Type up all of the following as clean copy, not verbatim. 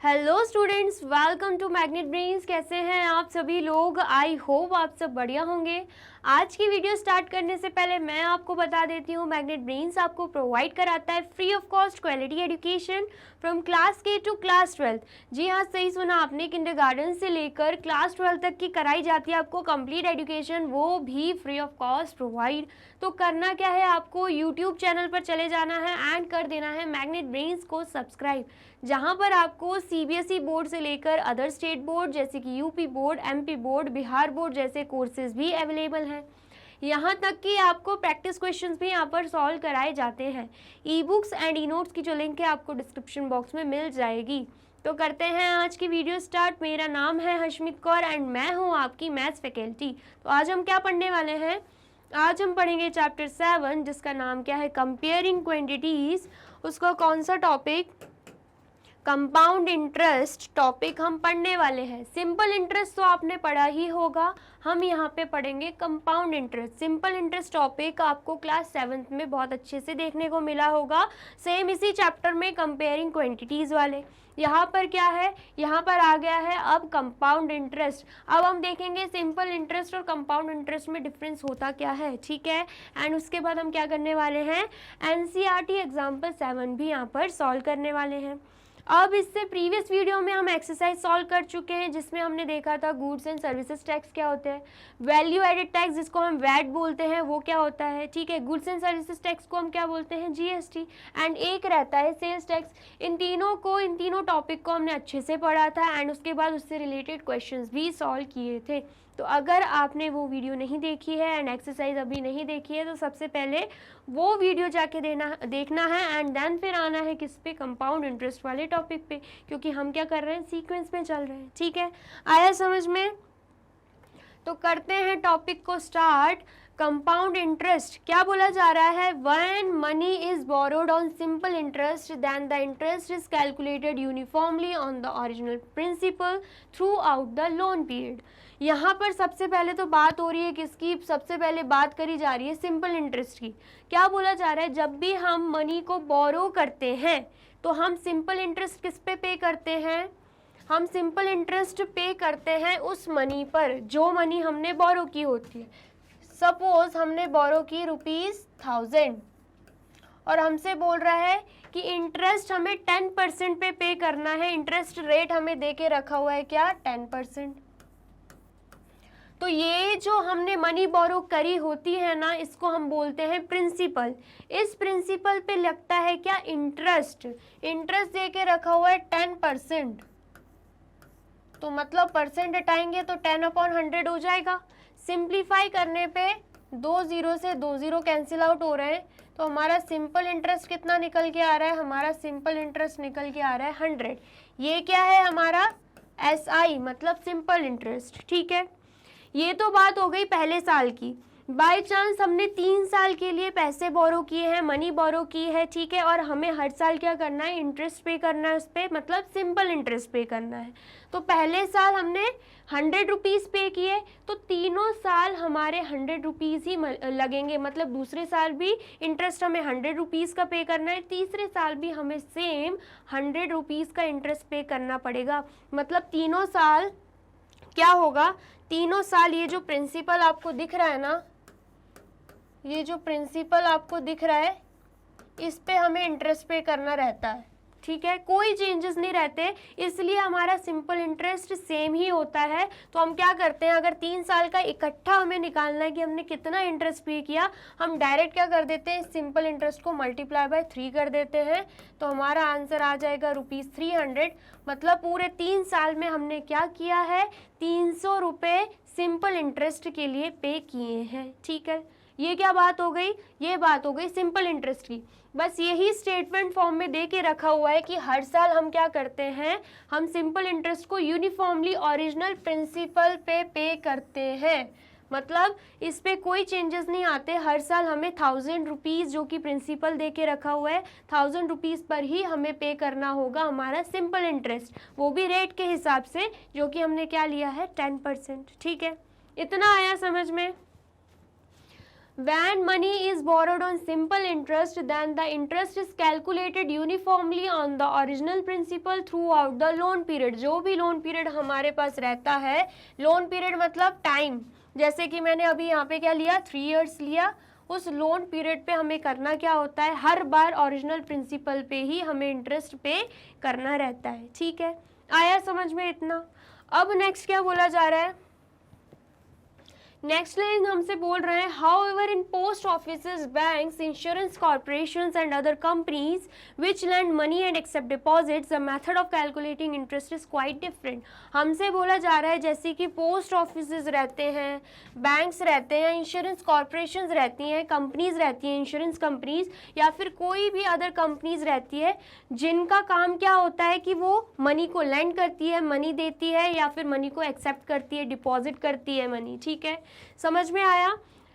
Hello students, welcome to Magnet Brains. कैसे हैं आप सभी लोग? आई होप आप सब बढ़िया होंगे। आज की वीडियो स्टार्ट करने से पहले मैं आपको बता देती हूँ, मैग्नेट ब्रेन्स आपको प्रोवाइड कराता है free of cost quality education from class के टू क्लास 12। जी हाँ, सही सुना आपने, किंडरगार्टन से लेकर क्लास 12 तक की कराई जाती है आपको कंप्लीट एजुकेशन, वो भी फ्री ऑफ कॉस्ट प्रोवाइड। तो करना क्या है, आपको यूट्यूब चैनल पर चले जाना है एंड कर देना है मैग्नेट ब्रेन्स को सब्सक्राइब, जहाँ पर आपको सीबीएसई बोर्ड से लेकर अदर स्टेट बोर्ड जैसे कि UP board, MP board, Bihar board जैसे कोर्सेज भी अवेलेबल हैं। यहाँ तक कि आपको प्रैक्टिस क्वेश्चंस भी यहाँ पर सॉल्व कराए जाते हैं। E books and e notes की जो लिंक है आपको डिस्क्रिप्शन बॉक्स में मिल जाएगी। तो करते हैं आज की वीडियो स्टार्ट। मेरा नाम है हशमीत कौर एंड मैं हूँ आपकी मैथ्स फैकल्टी। तो आज हम क्या पढ़ने वाले हैं? आज हम पढ़ेंगे चैप्टर 7 जिसका नाम क्या है, कंपेयरिंग क्वांटिटीज। उसका कौन सा टॉपिक? कंपाउंड इंटरेस्ट टॉपिक हम पढ़ने वाले हैं। सिंपल इंटरेस्ट तो आपने पढ़ा ही होगा, हम यहाँ पे पढ़ेंगे compound interest. Simple interest topic आपको क्लास 7th में बहुत अच्छे से देखने को मिला होगा, सेम इसी चैप्टर में कंपेयरिंग क्वांटिटीज वाले। यहाँ पर क्या है, यहाँ पर आ गया है अब कंपाउंड इंटरेस्ट। अब हम देखेंगे सिंपल इंटरेस्ट और कंपाउंड इंटरेस्ट में डिफरेंस होता क्या है, ठीक है। एंड उसके बाद हम क्या करने वाले हैं, एनसीईआरटी एग्जाम्पल 7 भी यहाँ पर सॉल्व करने वाले हैं। अब इससे प्रीवियस वीडियो में हम एक्सरसाइज सॉल्व कर चुके हैं जिसमें हमने देखा था गुड्स एंड सर्विसेज टैक्स क्या होते हैं, वैल्यू एडेड टैक्स जिसको हम वैट बोलते हैं वो क्या होता है, ठीक है। गुड्स एंड सर्विसेज टैक्स को हम क्या बोलते हैं, जीएसटी। एंड एक रहता है सेल्स टैक्स। इन तीनों टॉपिक को हमने अच्छे से पढ़ा था एंड उसके बाद उससे रिलेटेड क्वेश्चंस भी सॉल्व किए थे। तो अगर आपने वो वीडियो नहीं देखी है एंड एक्सरसाइज अभी नहीं देखी है तो सबसे पहले वो वीडियो जाके देखना है एंड देन फिर आना है किस पे, कंपाउंड इंटरेस्ट वाले टॉपिक पे, क्योंकि हम क्या कर रहे हैं, सीक्वेंस में चल रहे हैं, ठीक है। आया समझ में? तो करते हैं टॉपिक को स्टार्ट। कंपाउंड इंटरेस्ट क्या बोला जा रहा है, when money is borrowed on simple interest then the interest is calculated uniformly on the original principal throughout the loan period. यहाँ पर सबसे पहले तो बात हो रही है किसकी, सबसे पहले बात करी जा रही है सिंपल इंटरेस्ट की। क्या बोला जा रहा है, जब भी हम मनी को बोरो करते हैं तो हम सिंपल इंटरेस्ट किस पे पे करते हैं, हम सिंपल इंटरेस्ट पे करते हैं उस मनी पर जो मनी हमने बोरो की होती है। सपोज हमने बोरो की ₹1000 और हमसे बोल रहा है कि इंटरेस्ट हमें 10% पे करना है। इंटरेस्ट रेट हमें दे के रखा हुआ है क्या, 10%। तो ये जो हमने मनी बोरो करी होती है ना, इसको हम बोलते हैं प्रिंसिपल। इस प्रिंसिपल पे लगता है क्या, इंटरेस्ट। इंटरेस्ट दे के रखा हुआ है 10%, तो मतलब परसेंट हटाएंगे तो 10/100 हो जाएगा। सिंप्लीफाई करने पे 2 0 से 2 0 कैंसिल आउट हो रहे हैं, तो हमारा सिंपल इंटरेस्ट कितना निकल के आ रहा है, हमारा सिंपल इंटरेस्ट निकल के आ रहा है 100। ये क्या है हमारा, SI मतलब सिंपल इंटरेस्ट, ठीक है। ये तो बात हो गई पहले साल की। बाय चांस हमने 3 साल के लिए पैसे बोरो किए हैं, मनी बोरो की है, ठीक है, और हमें हर साल क्या करना है, इंटरेस्ट पे करना है उस पर, मतलब सिंपल इंटरेस्ट पे करना है। तो पहले साल हमने 100 रुपीज़ पे किए तो तीनों साल हमारे 100 रुपीज़ ही लगेंगे, मतलब दूसरे साल भी इंटरेस्ट हमें 100 रुपीज़ का पे करना है, तीसरे साल भी हमें सेम 100 रुपीज़ का इंटरेस्ट पे करना पड़ेगा। मतलब तीनों साल क्या होगा, तीनों साल ये जो प्रिंसिपल आपको दिख रहा है ना, ये जो प्रिंसिपल आपको दिख रहा है इस पे हमें इंटरेस्ट पे करना रहता है, ठीक है, कोई चेंजेस नहीं रहते, इसलिए हमारा सिंपल इंटरेस्ट सेम ही होता है। तो हम क्या करते हैं, अगर 3 साल का इकट्ठा हमें निकालना है कि हमने कितना इंटरेस्ट पे किया, हम डायरेक्ट क्या कर देते हैं, सिंपल इंटरेस्ट को मल्टीप्लाई बाय 3 कर देते हैं, तो हमारा आंसर आ जाएगा ₹300। मतलब पूरे 3 साल में हमने क्या किया है, 300 रुपये सिंपल इंटरेस्ट के लिए पे किए हैं, ठीक है। ये क्या बात हो गई, ये बात हो गई सिंपल इंटरेस्ट की। बस यही स्टेटमेंट फॉर्म में दे के रखा हुआ है कि हर साल हम क्या करते हैं, हम सिंपल इंटरेस्ट को यूनिफॉर्मली ओरिजिनल प्रिंसिपल पे करते हैं। मतलब इस पे कोई चेंजेस नहीं आते, हर साल हमें 1000 रुपीज़ जो कि प्रिंसिपल दे के रखा हुआ है, 1000 रुपीज़ पर ही हमें पे करना होगा हमारा सिंपल इंटरेस्ट, वो भी रेट के हिसाब से जो कि हमने क्या लिया है, 10%, ठीक है। इतना आया समझ में? When money is borrowed on simple interest, then the interest is calculated uniformly on the original principal throughout the loan period. जो भी लोन पीरियड हमारे पास रहता है, लोन पीरियड मतलब टाइम, जैसे कि मैंने अभी यहाँ पे क्या लिया, 3 इयर्स लिया, उस लोन पीरियड पे हमें करना क्या होता है, हर बार ओरिजिनल प्रिंसिपल पे ही हमें इंटरेस्ट पे करना रहता है। ठीक है, आया समझ में इतना। अब नेक्स्ट क्या बोला जा रहा है, नेक्स्ट लाइन हमसे बोल रहे हैं, however in post offices, banks, insurance corporations and other companies which lend money and accept deposits, the method of calculating interest is quite different. हमसे बोला जा रहा है जैसे कि पोस्ट ऑफिसेज रहते हैं, बैंक्स रहते हैं, इंश्योरेंस कॉर्पोरेशंस रहती हैं, कंपनीज रहती हैं, इंश्योरेंस कंपनीज, या फिर कोई भी अदर कंपनीज रहती है जिनका काम क्या होता है कि वो मनी को लैंड करती है, मनी देती है, या फिर मनी को एक्सेप्ट करती है, डिपॉजिट करती है मनी। ठीक है, समझ में आया।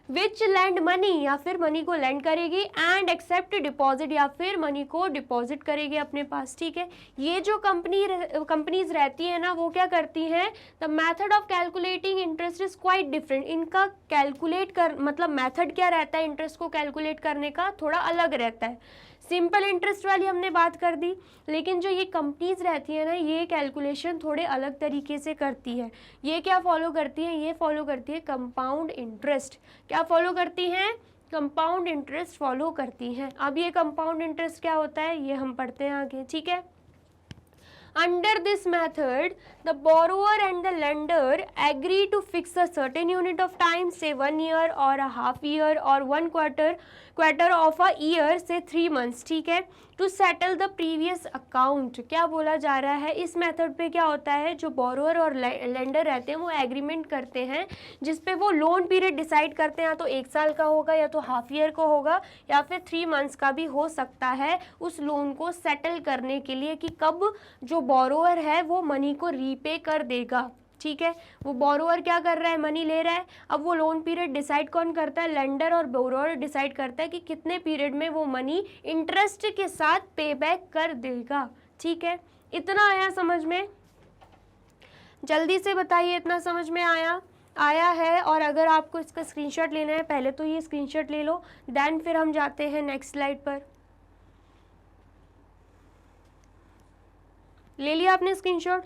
विच लैंड मनी, या फिर मनी को लैंड करेगी, एंड एक्सेप्ट डिपॉजिट, या फिर मनी को डिपॉजिट करेगी अपने पास। ठीक है, ये जो कंपनीज रहती है ना, वो क्या करती हैं, the method of calculating interest is quite different. इनका कैलकुलेट कर मतलब मेथड क्या रहता है इंटरेस्ट को कैलकुलेट करने का, थोड़ा अलग रहता है। सिंपल इंटरेस्ट वाली हमने बात कर दी, लेकिन जो ये कंपनीज रहती है ना, ये कैलकुलेशन थोड़े अलग तरीके से करती है। ये क्या फॉलो करती है, ये फॉलो करती है कंपाउंड इंटरेस्ट। क्या फॉलो करती हैं, कंपाउंड इंटरेस्ट फॉलो करती हैं। अब ये कंपाउंड इंटरेस्ट क्या होता है, ये हम पढ़ते हैं आगे। ठीक है, under this method the borrower and the lender agree to fix a certain unit of time, say 1 year or a half year or 1 quarter of a year, say 3 months। ठीक है, to settle the previous account। क्या बोला जा रहा है, इस method पे क्या होता है, जो बोरोअर और लेंडर रहते हैं वो एग्रीमेंट करते हैं, जिस पे वो लोन पीरियड डिसाइड करते हैं, या तो 1 साल का होगा, या तो हाफ ईयर का होगा, या फिर 3 मंथ्स का भी हो सकता है, उस लोन को सेटल करने के लिए कि कब जो बोरोअर है वो मनी को रीपे कर देगा। ठीक है, वो बोरोअर क्या कर रहा है, मनी ले रहा है, अब वो लोन पीरियड डिसाइड कौन करता है, लेंडर और बोरोअर डिसाइड करता है कि कितने पीरियड में वो मनी इंटरेस्ट के साथ पे बैक कर देगा। ठीक है, इतना आया समझ में, जल्दी से बताइए इतना समझ में आया है। और अगर आपको इसका स्क्रीनशॉट लेना है, पहले तो ये स्क्रीनशॉट ले लो, देन फिर हम जाते हैं नेक्स्ट स्लाइड पर। ले लिया आपने स्क्रीनशॉट।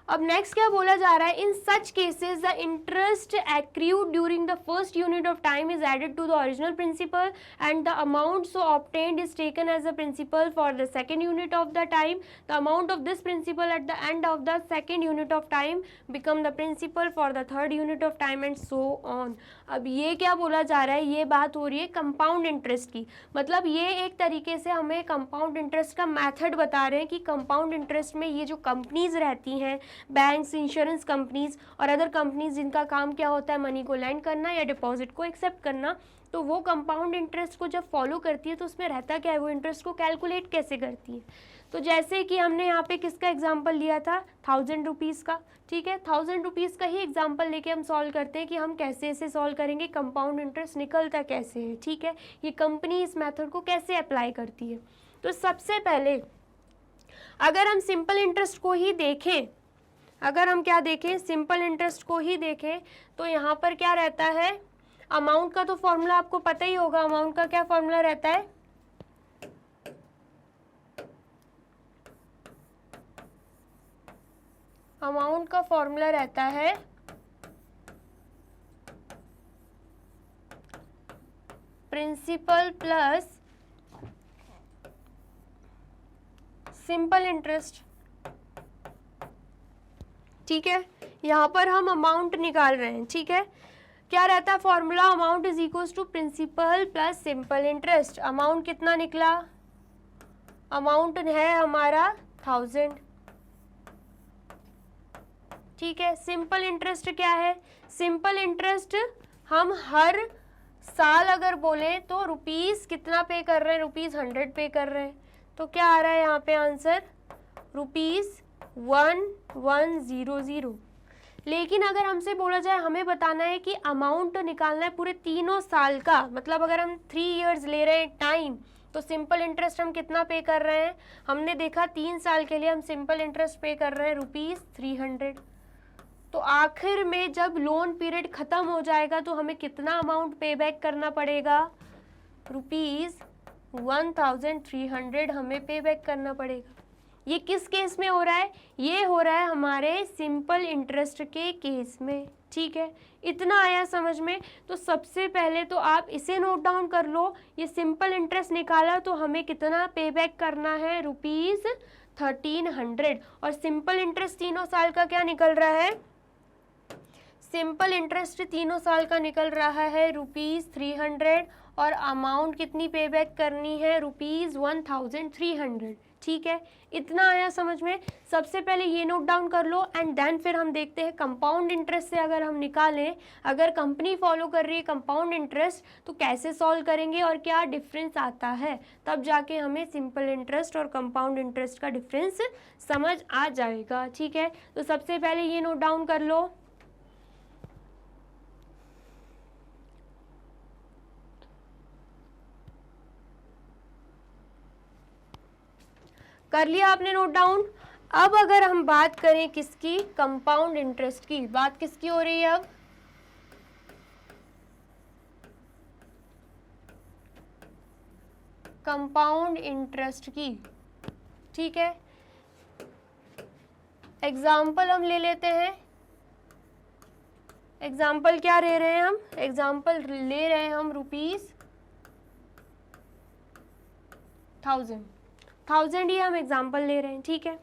अब नेक्स्ट क्या बोला जा रहा है, in such cases the interest accrued during the first unit of time is added to the original principal and the amount so obtained is taken as the principal for the second unit of the time. The amount of this principal at the end of the second unit of time become the principal for the third unit of time and so on. अब ये क्या बोला जा रहा है, ये बात हो रही है कंपाउंड इंटरेस्ट की, मतलब ये एक तरीके से हमें कंपाउंड इंटरेस्ट का मेथड बता रहे हैं कि कंपाउंड इंटरेस्ट में ये जो कंपनीज रहती हैं, बैंक्स, इंश्योरेंस कंपनीज और अदर कंपनीज, जिनका काम क्या होता है मनी को लैंड करना या डिपॉजिट को एक्सेप्ट करना, तो वो कंपाउंड इंटरेस्ट को जब फॉलो करती है तो उसमें रहता क्या है, वो इंटरेस्ट को कैलकुलेट कैसे करती है। तो जैसे कि हमने यहाँ पे किसका एग्जाम्पल लिया था, 1000 रुपीज़ का। ठीक है, 1000 रुपीज़ का ही एग्जाम्पल लेके हम सॉल्व करते हैं कि हम कैसे इसे सॉल्व करेंगे, कंपाउंड इंटरेस्ट निकलता कैसे है। ठीक है, ये कंपनी इस मेथड को कैसे अप्लाई करती है। तो सबसे पहले अगर हम सिंपल इंटरेस्ट को ही देखें, अगर हम क्या देखें, सिंपल इंटरेस्ट को ही देखें, तो यहाँ पर क्या रहता है, अमाउंट का तो फॉर्मूला आपको पता ही होगा। अमाउंट का क्या फॉर्मूला रहता है, अमाउंट का फॉर्मूला रहता है प्रिंसिपल प्लस सिंपल इंटरेस्ट। ठीक है, यहाँ पर हम अमाउंट निकाल रहे हैं। ठीक है, क्या रहता है formula, amount is equals to principal plus simple interest. Amount कितना निकला, अमाउंट है हमारा 1000। ठीक है, सिंपल इंटरेस्ट क्या है, सिंपल इंटरेस्ट हम हर साल अगर बोले तो रुपीज़ कितना पे कर रहे हैं, रुपीज़ 100 पे कर रहे हैं। तो क्या आ रहा है यहाँ पे आंसर, ₹1100। लेकिन अगर हमसे बोला जाए, हमें बताना है कि अमाउंट निकालना है पूरे तीनों साल का, मतलब अगर हम 3 इयर्स ले रहे हैं टाइम, तो सिंपल इंटरेस्ट हम कितना पे कर रहे हैं, हमने देखा 3 साल के लिए हम सिंपल इंटरेस्ट पे कर रहे हैं ₹300। तो आखिर में जब लोन पीरियड खत्म हो जाएगा तो हमें कितना अमाउंट पे बैक करना पड़ेगा? ₹1300 हमें पे बैक करना पड़ेगा। ये किस केस में हो रहा है? ये हो रहा है हमारे सिंपल इंटरेस्ट के केस में। ठीक है, इतना आया समझ में? तो सबसे पहले तो आप इसे नोट डाउन कर लो। ये सिंपल इंटरेस्ट निकाला तो हमें कितना पे बैक करना है? ₹1300। और सिंपल इंटरेस्ट तीनों साल का क्या निकल रहा है? सिंपल इंटरेस्ट तीनों साल का निकल रहा है ₹300 और अमाउंट कितनी पे बैक करनी है? ₹1300। ठीक है, इतना आया समझ में? सबसे पहले ये नोट डाउन कर लो एंड देन फिर हम देखते हैं कंपाउंड इंटरेस्ट से अगर हम निकालें, अगर कंपनी फॉलो कर रही है कंपाउंड इंटरेस्ट तो कैसे सॉल्व करेंगे और क्या डिफरेंस आता है, तब जाके हमें सिंपल इंटरेस्ट और कंपाउंड इंटरेस्ट का डिफरेंस समझ आ जाएगा। ठीक है, तो सबसे पहले ये नोट डाउन कर लो। कर लिया आपने नोट डाउन? अब अगर हम बात करें किसकी? कंपाउंड इंटरेस्ट की। बात किसकी हो रही है अब? कंपाउंड इंटरेस्ट की। ठीक है, एग्जाम्पल हम ले लेते हैं। एग्जाम्पल क्या ले रहे हैं हम? एग्जाम्पल ले रहे हैं हम ₹1000 ही हम एग्जाम्पल ले रहे हैं। ठीक है,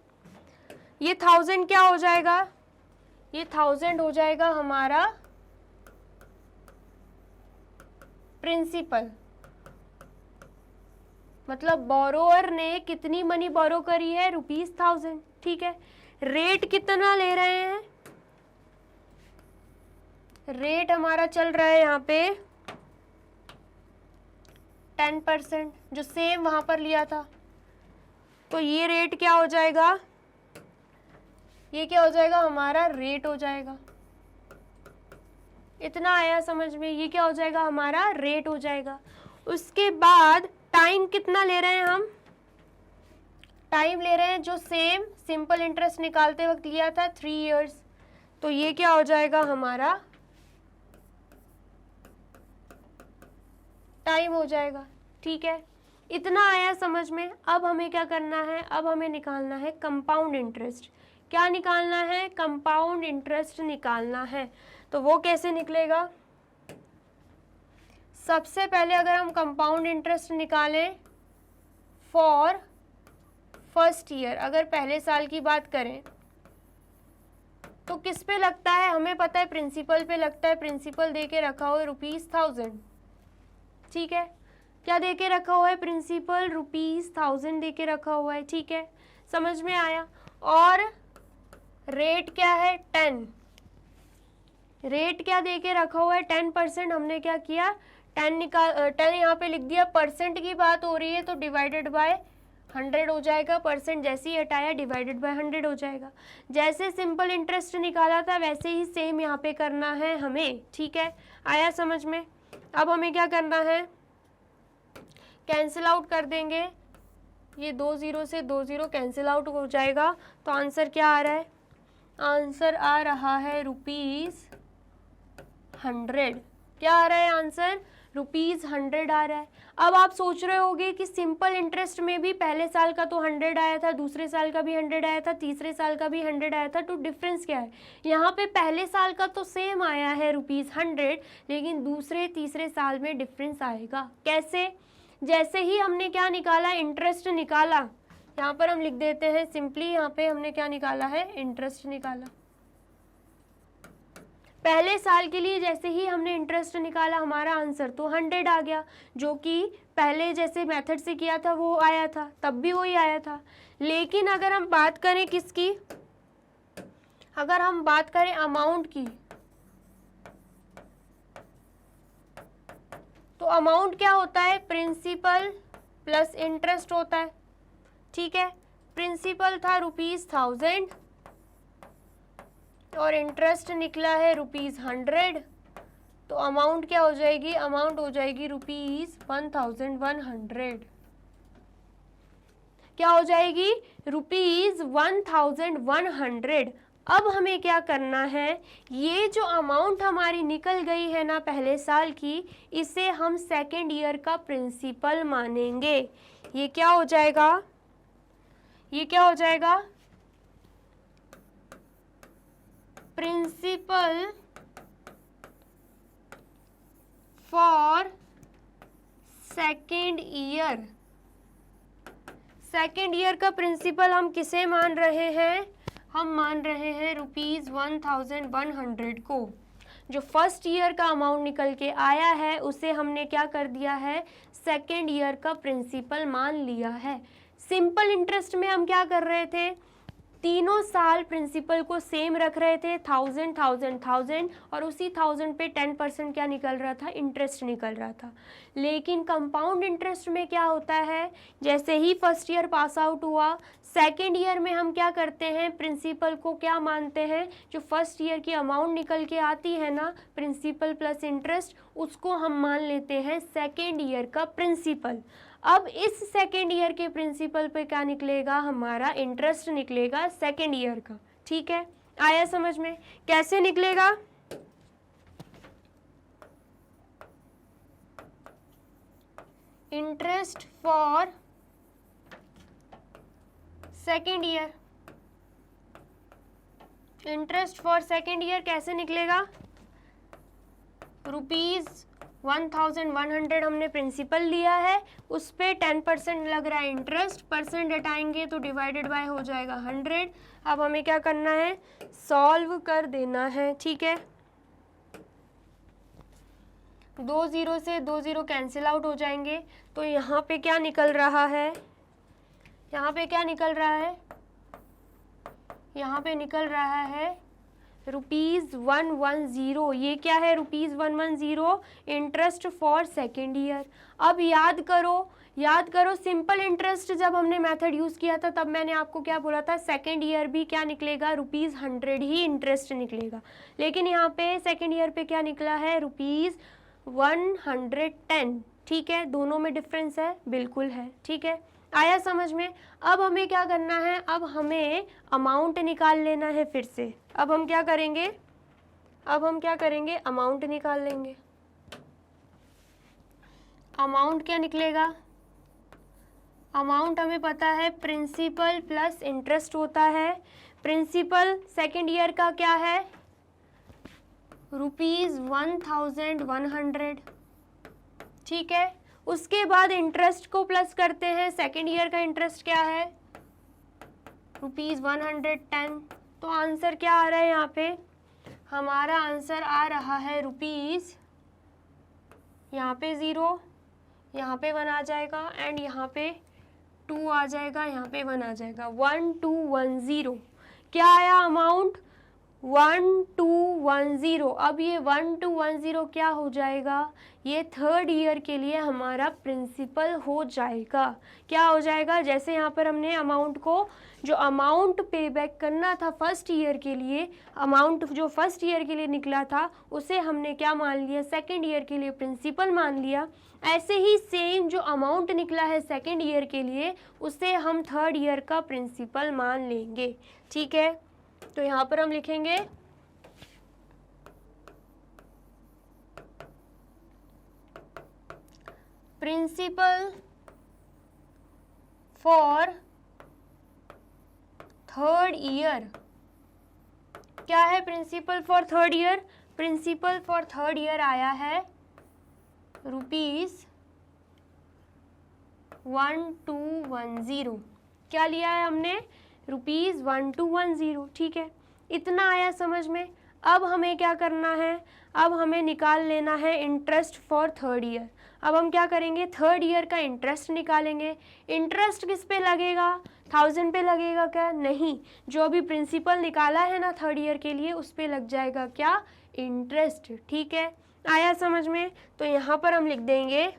ये 1000 क्या हो जाएगा? ये 1000 हो जाएगा हमारा प्रिंसिपल। मतलब बोरोअर ने कितनी मनी बोरो करी है? ₹1000। ठीक है, रेट कितना ले रहे हैं? रेट हमारा चल रहा है यहाँ पे 10%, जो सेम वहां पर लिया था। तो ये रेट क्या हो जाएगा? ये क्या हो जाएगा? हमारा रेट हो जाएगा। इतना आया समझ में? ये क्या हो जाएगा? हमारा रेट हो जाएगा। उसके बाद टाइम कितना ले रहे हैं हम? टाइम ले रहे हैं जो सेम सिंपल इंटरेस्ट निकालते वक्त लिया था, 3 इयर्स। तो ये क्या हो जाएगा? हमारा टाइम हो जाएगा। ठीक है, इतना आया समझ में? अब हमें क्या करना है? अब हमें निकालना है कंपाउंड इंटरेस्ट। क्या निकालना है? कंपाउंड इंटरेस्ट निकालना है। तो वो कैसे निकलेगा? सबसे पहले अगर हम कंपाउंड इंटरेस्ट निकालें फॉर फर्स्ट ईयर, अगर पहले साल की बात करें तो किस पे लगता है? हमें पता है प्रिंसिपल पे लगता है। प्रिंसिपल दे के रखा हुआ है ₹1000। ठीक है, क्या दे के रखा हुआ है? प्रिंसिपल ₹1000 दे के रखा हुआ है। ठीक है, समझ में आया? और रेट क्या है? 10। रेट क्या दे के रखा हुआ है? 10%। हमने क्या किया? 10 यहाँ पे लिख दिया। परसेंट की बात हो रही है तो डिवाइडेड बाय 100 हो जाएगा। परसेंट जैसे ही हटाया डिवाइडेड बाय 100 हो जाएगा। जैसे सिंपल इंटरेस्ट निकाला था वैसे ही सेम यहाँ पे करना है हमें। ठीक है, आया समझ में? अब हमें क्या करना है? कैंसिल आउट कर देंगे। ये 2 0 से 2 0 कैंसिल आउट हो जाएगा। तो आंसर क्या आ रहा है? आंसर आ रहा है ₹100। क्या आ रहा है आंसर? ₹100 आ रहा है। अब आप सोच रहे होंगे कि सिंपल इंटरेस्ट में भी पहले साल का तो 100 आया था, दूसरे साल का भी 100 आया था, तीसरे साल का भी 100 आया था, तो डिफरेंस क्या है? यहाँ पे पहले साल का तो सेम आया है ₹100, लेकिन दूसरे तीसरे साल में डिफरेंस आएगा। कैसे? जैसे ही हमने क्या निकाला? इंटरेस्ट निकाला। यहाँ पर हम लिख देते हैं सिंपली, यहाँ पे हमने क्या निकाला है? इंटरेस्ट निकाला। पहले साल के लिए जैसे ही हमने इंटरेस्ट निकाला हमारा आंसर तो 100 आ गया, जो कि पहले जैसे मेथड से किया था वो आया था, तब भी वही आया था। लेकिन अगर हम बात करें किसकी? अगर हम बात करें अमाउंट की, तो अमाउंट क्या होता है? प्रिंसिपल प्लस इंटरेस्ट होता है। ठीक है, प्रिंसिपल था ₹1000 और इंटरेस्ट निकला है ₹100। तो अमाउंट क्या हो जाएगी? अमाउंट हो जाएगी ₹1100। क्या हो जाएगी? ₹1100। अब हमें क्या करना है, ये जो अमाउंट हमारी निकल गई है ना पहले साल की, इसे हम सेकेंड ईयर का प्रिंसिपल मानेंगे। ये क्या हो जाएगा, ये क्या हो जाएगा, principal for second year. Second year का प्रिंसिपल हम किसे मान रहे हैं, हम मान रहे हैं ₹1100 को। जो फर्स्ट ईयर का अमाउंट निकल के आया है उसे हमने क्या कर दिया है, सेकेंड ईयर का प्रिंसिपल मान लिया है। सिंपल इंटरेस्ट में हम क्या कर रहे थे, तीनों साल प्रिंसिपल को सेम रख रहे थे, 1000 और उसी 1000 पे 10% क्या निकल रहा था, इंटरेस्ट निकल रहा था। लेकिन कंपाउंड इंटरेस्ट में क्या होता है, जैसे ही फर्स्ट ईयर पास आउट हुआ, सेकेंड ईयर में हम क्या करते हैं, प्रिंसिपल को क्या मानते हैं, जो फर्स्ट ईयर की अमाउंट निकल के आती है ना, प्रिंसिपल प्लस इंटरेस्ट, उसको हम मान लेते हैं सेकेंड ईयर का प्रिंसिपल। अब इस सेकेंड ईयर के प्रिंसिपल पे क्या निकलेगा, हमारा इंटरेस्ट निकलेगा सेकेंड ईयर का। ठीक है, आया समझ में, कैसे निकलेगा, interest for second year, interest for second year कैसे निकलेगा, ₹1100 हमने प्रिंसिपल लिया है, उस पे 10% लग रहा है इंटरेस्ट, परसेंट हटाएंगे तो डिवाइडेड बाय हो जाएगा 100। अब हमें क्या करना है, सॉल्व कर देना है। ठीक है, 2 0 से 2 0 कैंसिल आउट हो जाएंगे, तो यहाँ पे क्या निकल रहा है, यहाँ पे क्या निकल रहा है, यहाँ पे निकल रहा है ₹110। ये क्या है, ₹110 इंटरेस्ट फॉर सेकेंड ईयर। अब याद करो सिंपल इंटरेस्ट जब हमने मेथड यूज़ किया था तब मैंने आपको क्या बोला था, सेकेंड ईयर भी क्या निकलेगा, ₹100 ही इंटरेस्ट निकलेगा। लेकिन यहाँ पे सेकेंड ईयर पे क्या निकला है, ₹110। ठीक है, दोनों में डिफरेंस है, बिल्कुल है। ठीक है, आया समझ में। अब हमें क्या करना है, अब हमें अमाउंट निकाल लेना है फिर से। अब हम क्या करेंगे, अमाउंट निकाल लेंगे। अमाउंट क्या निकलेगा, अमाउंट हमें पता है प्रिंसिपल प्लस इंटरेस्ट होता है। प्रिंसिपल सेकेंड ईयर का क्या है, ₹1100। ठीक है, उसके बाद इंटरेस्ट को प्लस करते हैं, सेकेंड ईयर का इंटरेस्ट क्या है, ₹110। तो आंसर क्या आ रहा है, यहाँ पे हमारा आंसर आ रहा है यहाँ पे 0, यहाँ पे 1 आ जाएगा एंड यहाँ पे 2 आ जाएगा, यहाँ पे 1 आ जाएगा, 1210। क्या आया अमाउंट, 1210। अब ये 1210 क्या हो जाएगा, ये थर्ड ईयर के लिए हमारा प्रिंसिपल हो जाएगा। क्या हो जाएगा, जैसे यहाँ पर हमने अमाउंट को, जो अमाउंट पे बैक करना था फर्स्ट ईयर के लिए, अमाउंट जो फर्स्ट ईयर के लिए निकला था उसे हमने क्या मान लिया, सेकेंड ईयर के लिए प्रिंसिपल मान लिया। ऐसे ही सेम जो अमाउंट निकला है सेकेंड ईयर के लिए उसे हम थर्ड ईयर का प्रिंसिपल मान लेंगे। ठीक है, तो यहाँ पर हम लिखेंगे प्रिंसिपल फॉर थर्ड ईयर। क्या है principal for third year, principal for third year आया है ₹1210। क्या लिया है हमने, ₹1210। ठीक है, इतना आया समझ में। अब हमें क्या करना है, अब हमें निकाल लेना है इंटरेस्ट फॉर थर्ड ईयर। अब हम क्या करेंगे, थर्ड ईयर का इंटरेस्ट निकालेंगे। इंटरेस्ट किस पे लगेगा, 1000 पे लगेगा क्या, नहीं, जो अभी प्रिंसिपल निकाला है ना थर्ड ईयर के लिए उस पे लग जाएगा क्या, इंटरेस्ट। ठीक है, आया समझ में। तो यहाँ पर हम लिख देंगे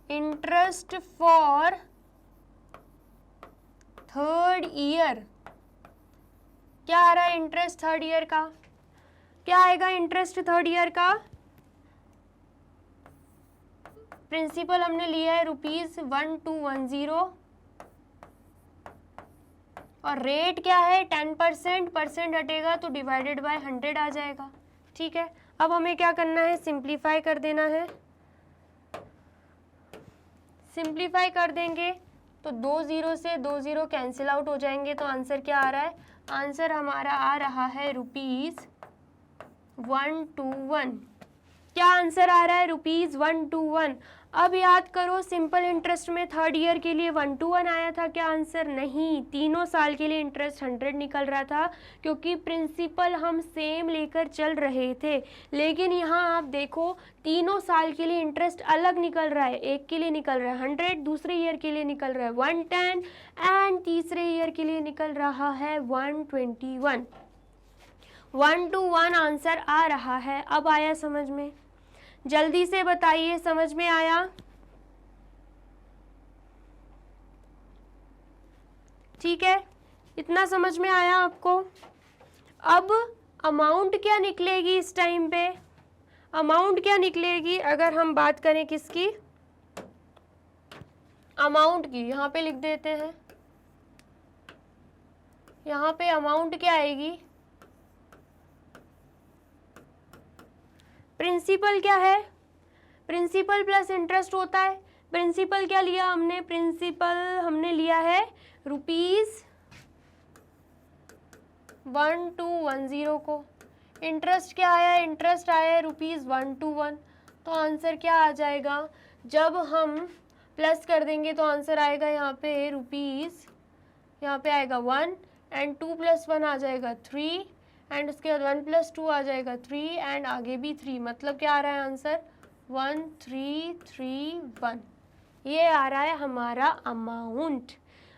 इंटरेस्ट फॉर थर्ड ईयर। क्या आ रहा है इंटरेस्ट थर्ड ईयर का, क्या आएगा इंटरेस्ट थर्ड ईयर का, प्रिंसिपल हमने लिया है ₹1210 और रेट क्या है 10%, परसेंट हटेगा तो डिवाइडेड बाय 100 आ जाएगा। ठीक है, अब हमें क्या करना है, सिंप्लीफाई कर देना है। सिंप्लीफाई कर देंगे तो 2 0 से 2 0 कैंसिल आउट हो जाएंगे, तो आंसर क्या आ रहा है, आंसर हमारा आ रहा है ₹121। क्या आंसर आ रहा है, ₹121। अब याद करो, सिंपल इंटरेस्ट में थर्ड ईयर के लिए 121 आया था क्या आंसर, नहीं, तीनों साल के लिए इंटरेस्ट 100 निकल रहा था, क्योंकि प्रिंसिपल हम सेम लेकर चल रहे थे। लेकिन यहाँ आप देखो, तीनों साल के लिए इंटरेस्ट अलग निकल रहा है, एक के लिए निकल रहा है 100, दूसरे ईयर के लिए निकल रहा है 110 एंड तीसरे ईयर के लिए निकल रहा है 121। 121 आंसर आ रहा है। अब आया समझ में, जल्दी से बताइए, समझ में आया? ठीक है, इतना समझ में आया आपको? अब अमाउंट क्या निकलेगी इस टाइम पे, अमाउंट क्या निकलेगी अगर हम बात करें किसकी, अमाउंट की, यहाँ पे लिख देते हैं। यहाँ पे अमाउंट क्या आएगी, प्रिंसिपल क्या है, प्रिंसिपल प्लस इंटरेस्ट होता है। प्रिंसिपल क्या लिया हमने, प्रिंसिपल हमने लिया है ₹1210 को। इंटरेस्ट क्या आया, इंटरेस्ट आया है ₹121। तो आंसर क्या आ जाएगा, जब हम प्लस कर देंगे तो आंसर आएगा यहाँ पे रुपीज़, यहाँ पे आएगा 1 एंड 2 + 1 आ जाएगा 3 एंड उसके बाद 1 + 2 आ जाएगा 3 एंड आगे भी 3, मतलब क्या आ रहा है आंसर 1331। ये आ रहा है हमारा amount,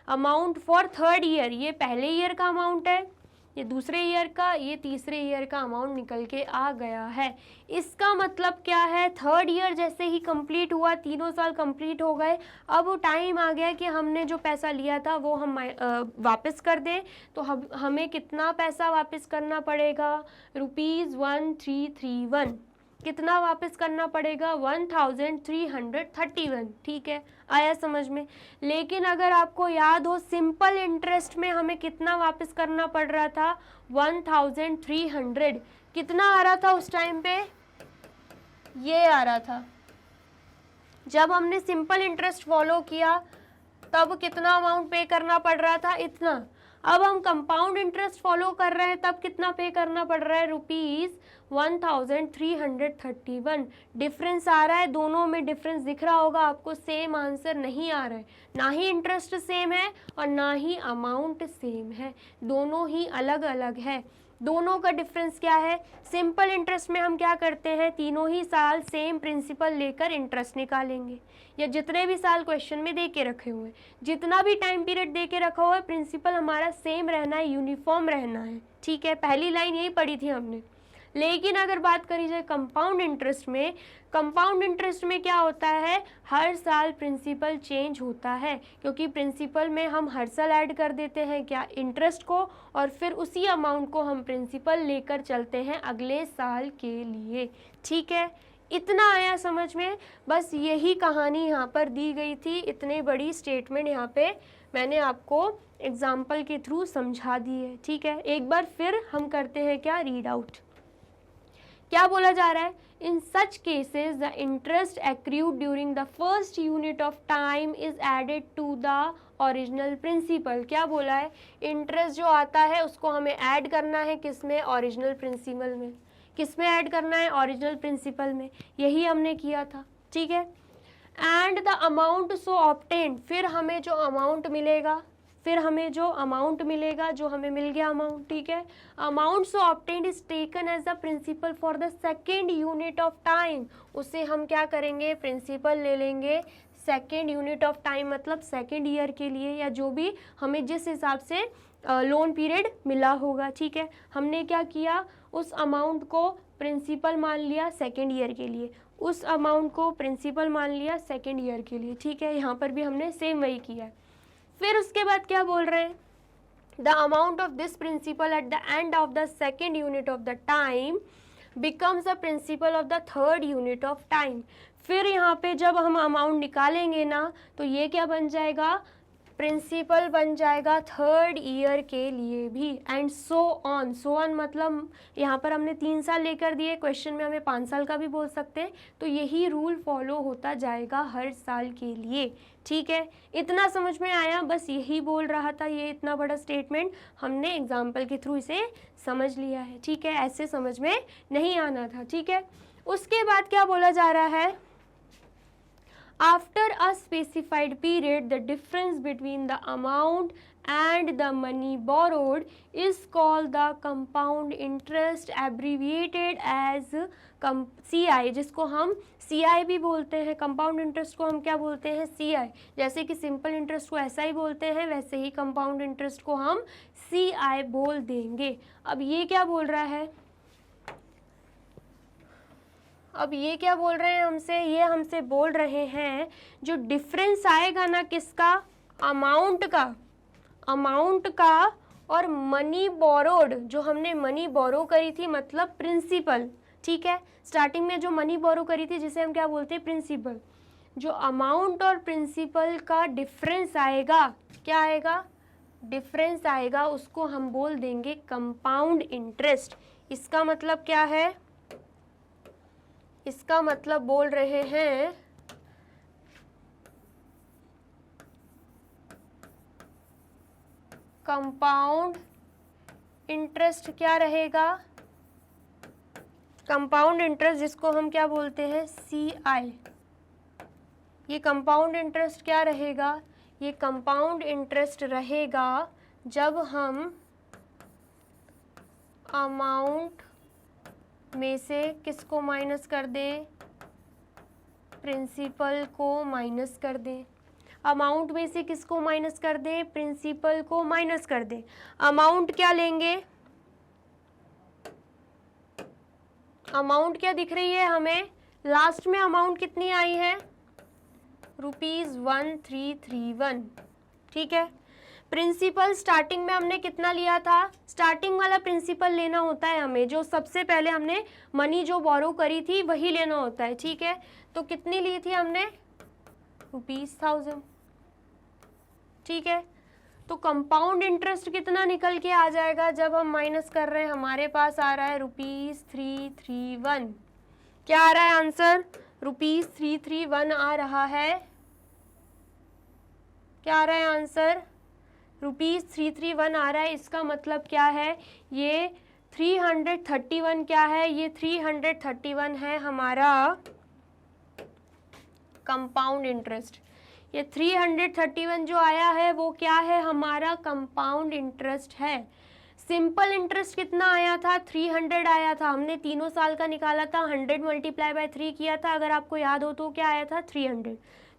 amount for third year. ये पहले ईयर का अमाउंट है, ये दूसरे ईयर का, ये तीसरे ईयर का अमाउंट निकल के आ गया है। इसका मतलब क्या है, थर्ड ईयर जैसे ही कंप्लीट हुआ, तीनों साल कंप्लीट हो गए, अब टाइम आ गया कि हमने जो पैसा लिया था वो हम वापस कर दें। तो हमें कितना पैसा वापस करना पड़ेगा, ₹1331। कितना वापस करना पड़ेगा, 1331। ठीक है, आया समझ में? लेकिन अगर आपको याद हो, सिंपल इंटरेस्ट में हमें कितना वापस करना पड़ रहा था, 1300। कितना आ रहा था उस टाइम पे, ये आ रहा था। जब हमने सिंपल इंटरेस्ट फॉलो किया तब कितना अमाउंट पे करना पड़ रहा था, इतना। अब हम कंपाउंड इंटरेस्ट फॉलो कर रहे हैं तब कितना पे करना पड़ रहा है, ₹1331। डिफरेंस आ रहा है, दोनों में डिफरेंस दिख रहा होगा आपको, सेम आंसर नहीं आ रहा है, ना ही इंटरेस्ट सेम है और ना ही अमाउंट सेम है, दोनों ही अलग अलग है। दोनों का डिफरेंस क्या है, सिंपल इंटरेस्ट में हम क्या करते हैं, तीनों ही साल सेम प्रिंसिपल लेकर इंटरेस्ट निकालेंगे, या जितने भी साल क्वेश्चन में दे के रखे हुए, जितना भी टाइम पीरियड दे के रखा हुआ है, प्रिंसिपल हमारा सेम रहना है, यूनिफॉर्म रहना है। ठीक है, पहली लाइन यही पढ़ी थी हमने। लेकिन अगर बात करी जाए कंपाउंड इंटरेस्ट में, कंपाउंड इंटरेस्ट में क्या होता है, हर साल प्रिंसिपल चेंज होता है, क्योंकि प्रिंसिपल में हम हर साल ऐड कर देते हैं क्या, इंटरेस्ट को, और फिर उसी अमाउंट को हम प्रिंसिपल लेकर चलते हैं अगले साल के लिए। ठीक है, इतना आया समझ में? बस यही कहानी यहाँ पर दी गई थी, इतनी बड़ी स्टेटमेंट यहाँ पे मैंने आपको एग्जाम्पल के थ्रू समझा दी है। ठीक है, एक बार फिर हम करते हैं क्या, रीड आउट। क्या बोला जा रहा है, in such cases the interest accrued during the first unit of time is added to the original principal. क्या बोला है, इंटरेस्ट जो आता है उसको हमें ऐड करना है, किसमें, ओरिजिनल प्रिंसिपल में। किसमें ऐड करना है, ओरिजिनल प्रिंसिपल में, यही हमने किया था। ठीक है, and the amount so obtained, फिर हमें जो अमाउंट मिलेगा, फिर हमें जो अमाउंट मिलेगा, जो हमें मिल गया अमाउंट। ठीक है, amount so obtained is taken as the principal for the second unit of time. उसे हम क्या करेंगे, प्रिंसिपल ले लेंगे सेकेंड यूनिट ऑफ टाइम, मतलब सेकेंड ईयर के लिए, या जो भी हमें जिस हिसाब से लोन पीरियड मिला होगा। ठीक है, हमने क्या किया, उस अमाउंट को प्रिंसिपल मान लिया सेकेंड ईयर के लिए, उस अमाउंट को प्रिंसिपल मान लिया सेकेंड ईयर के लिए। ठीक है, यहाँ पर भी हमने सेम वही किया है। फिर उसके बाद क्या बोल रहे हैं, the amount of this principal at the end of the second unit of the time becomes the principle of the third unit of time. फिर यहाँ पे जब हम अमाउंट निकालेंगे ना तो ये क्या बन जाएगा, प्रिंसिपल बन जाएगा थर्ड ईयर के लिए भी, एंड सो ऑन मतलब यहाँ पर हमने 3 साल लेकर दिए, क्वेश्चन में हमें 5 साल का भी बोल सकते हैं, तो यही रूल फॉलो होता जाएगा हर साल के लिए। ठीक है, इतना समझ में आया, बस यही बोल रहा था, ये इतना बड़ा स्टेटमेंट हमने एग्जाम्पल के थ्रू इसे समझ लिया है। ठीक है, ऐसे समझ में नहीं आना था। ठीक है, उसके बाद क्या बोला जा रहा है, After a specified period, the difference between the amount and the money borrowed is called the compound interest, abbreviated as CI, जिसको हम CI भी बोलते हैं। कंपाउंड इंटरेस्ट को हम क्या बोलते हैं, CI। जैसे कि सिंपल इंटरेस्ट को ऐसा ही बोलते हैं, वैसे ही कंपाउंड इंटरेस्ट को हम CI बोल देंगे। अब ये क्या बोल रहा है, अब ये क्या बोल रहे हैं हमसे, ये हमसे बोल रहे हैं जो डिफरेंस आएगा ना किसका, अमाउंट का और मनी बोरोड, जो हमने मनी बोरो करी थी मतलब प्रिंसिपल। ठीक है, स्टार्टिंग में जो मनी बोरो करी थी जिसे हम क्या बोलते हैं, प्रिंसिपल। जो अमाउंट और प्रिंसिपल का डिफरेंस आएगा, क्या आएगा, डिफरेंस आएगा, उसको हम बोल देंगे कंपाउंड इंटरेस्ट। इसका मतलब क्या है, इसका मतलब बोल रहे हैं कंपाउंड इंटरेस्ट क्या रहेगा, कंपाउंड इंटरेस्ट जिसको हम क्या बोलते हैं, CI। ये कंपाउंड इंटरेस्ट क्या रहेगा, ये कंपाउंड इंटरेस्ट रहेगा जब हम अमाउंट में से किसको माइनस कर दें, प्रिंसिपल को माइनस कर दें। अमाउंट में से किसको माइनस कर दें, प्रिंसिपल को माइनस कर दें। अमाउंट क्या लेंगे, अमाउंट क्या दिख रही है हमें, लास्ट में अमाउंट कितनी आई है, ₹1331। ठीक है, प्रिंसिपल स्टार्टिंग में हमने कितना लिया था, स्टार्टिंग वाला प्रिंसिपल लेना होता है हमें, जो सबसे पहले हमने मनी जो बोरो करी थी वही लेना होता है। ठीक है, तो कितनी ली थी हमने, ₹1000। ठीक है, तो कंपाउंड इंटरेस्ट कितना निकल के आ जाएगा जब हम माइनस कर रहे हैं, हमारे पास आ रहा है ₹331। क्या आ रहा है आंसर, ₹331 आ रहा है। क्या आ रहा है आंसर, ₹331 आ रहा है। इसका मतलब क्या है, ये 331 क्या है, ये 331 है हमारा कंपाउंड इंटरेस्ट। ये 331 जो आया है वो क्या है, हमारा कंपाउंड इंटरेस्ट है। सिंपल इंटरेस्ट कितना आया था, 300 आया था, हमने तीनों साल का निकाला था, 100 मल्टीप्लाई बाय 3 किया था, अगर आपको याद हो तो क्या आया था, 300।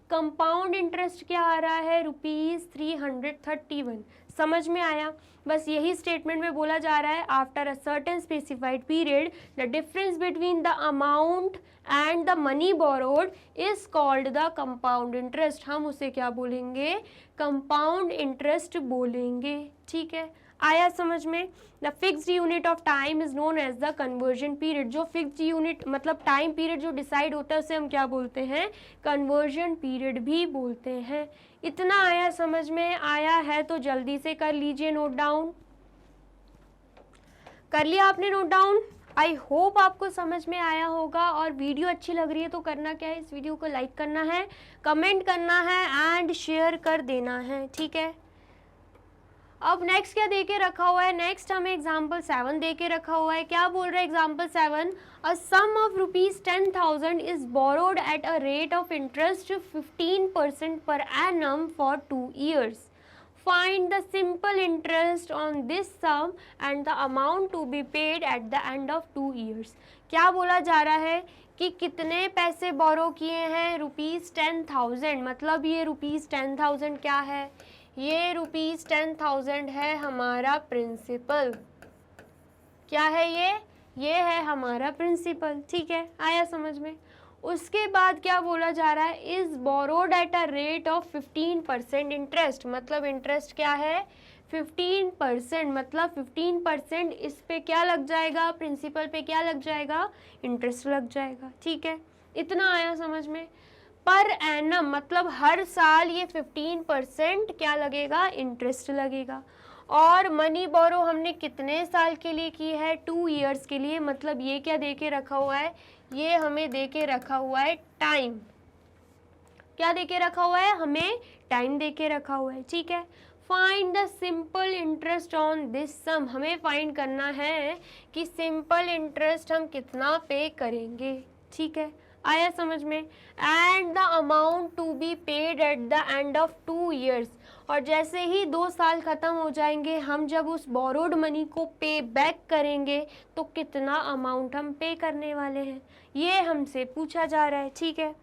कंपाउंड इंटरेस्ट क्या आ रहा है, ₹331। समझ में आया, बस यही स्टेटमेंट में बोला जा रहा है, after a certain specified period the difference between the amount and the money borrowed is called the compound interest. हम उसे क्या बोलेंगे, कंपाउंड इंटरेस्ट बोलेंगे। ठीक है, आया समझ में। The fixed unit of time is known as the conversion period. जो फिक्स्ड यूनिट मतलब टाइम पीरियड जो डिसाइड होता है उसे हम क्या बोलते हैं, कन्वर्जन पीरियड भी बोलते हैं। इतना आया समझ में, आया है तो जल्दी से कर लीजिए नोट डाउन। कर लिया आपने नोट डाउन, आई होप आपको समझ में आया होगा। और वीडियो अच्छी लग रही है तो करना क्या है, इस वीडियो को लाइक करना है, कमेंट करना है एंड शेयर कर देना है। ठीक है, अब नेक्स्ट क्या दे के रखा हुआ है, नेक्स्ट हमें एग्जाम्पल 7 दे के रखा हुआ है। क्या बोल रहा है example 7, a sum of ₹10,000 is borrowed at a rate of interest 15% per annum for 2 years. Find the simple interest on this sum and the amount to be paid at the end of 2 years. क्या बोला जा रहा है कि कितने पैसे बोरो किए हैं, ₹10,000, मतलब ये ₹10,000 क्या है, ये ₹10,000 है हमारा प्रिंसिपल। क्या है ये है हमारा प्रिंसिपल। ठीक है, आया समझ में। उसके बाद क्या बोला जा रहा है, is borrowed at a rate of 15% interest, मतलब इंटरेस्ट क्या है 15%, मतलब 15% इस पे क्या लग जाएगा, प्रिंसिपल पे क्या लग जाएगा, इंटरेस्ट लग जाएगा। ठीक है, इतना आया समझ में। पर एनम मतलब हर साल ये 15% क्या लगेगा, इंटरेस्ट लगेगा। और मनी बोरो हमने कितने साल के लिए की है, 2 ईयर्स के लिए। मतलब ये क्या दे के रखा हुआ है, ये हमें दे के रखा हुआ है टाइम। क्या दे के रखा हुआ है, हमें टाइम दे के रखा हुआ है, ठीक है। Find the simple interest on this sum, हमें फाइंड करना है कि सिंपल इंटरेस्ट हम कितना पे करेंगे, ठीक है, आया समझ में। And the amount to be paid at the end of 2 years, और जैसे ही 2 साल ख़त्म हो जाएंगे, हम जब उस बोरोड मनी को पे बैक करेंगे तो कितना अमाउंट हम पे करने वाले हैं, ये हमसे पूछा जा रहा है, ठीक है।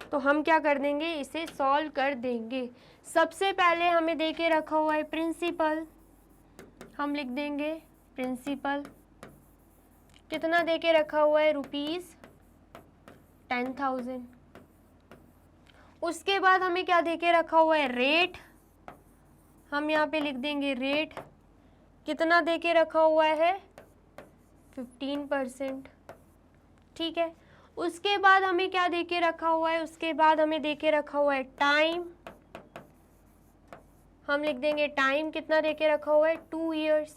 तो हम क्या कर देंगे, इसे सॉल्व कर देंगे। सबसे पहले हमें दे के रखा हुआ है प्रिंसिपल, हम लिख देंगे प्रिंसिपल कितना दे के रखा हुआ है, ₹10,000। उसके बाद हमें क्या दे के रखा हुआ है, रेट, हम यहाँ पे लिख देंगे रेट कितना दे के रखा हुआ है, 15%, ठीक है। उसके बाद हमें क्या दे के रखा हुआ है, उसके बाद हमें दे के रखा हुआ है टाइम, हम लिख देंगे टाइम कितना दे के रखा हुआ है, 2 ईयर्स।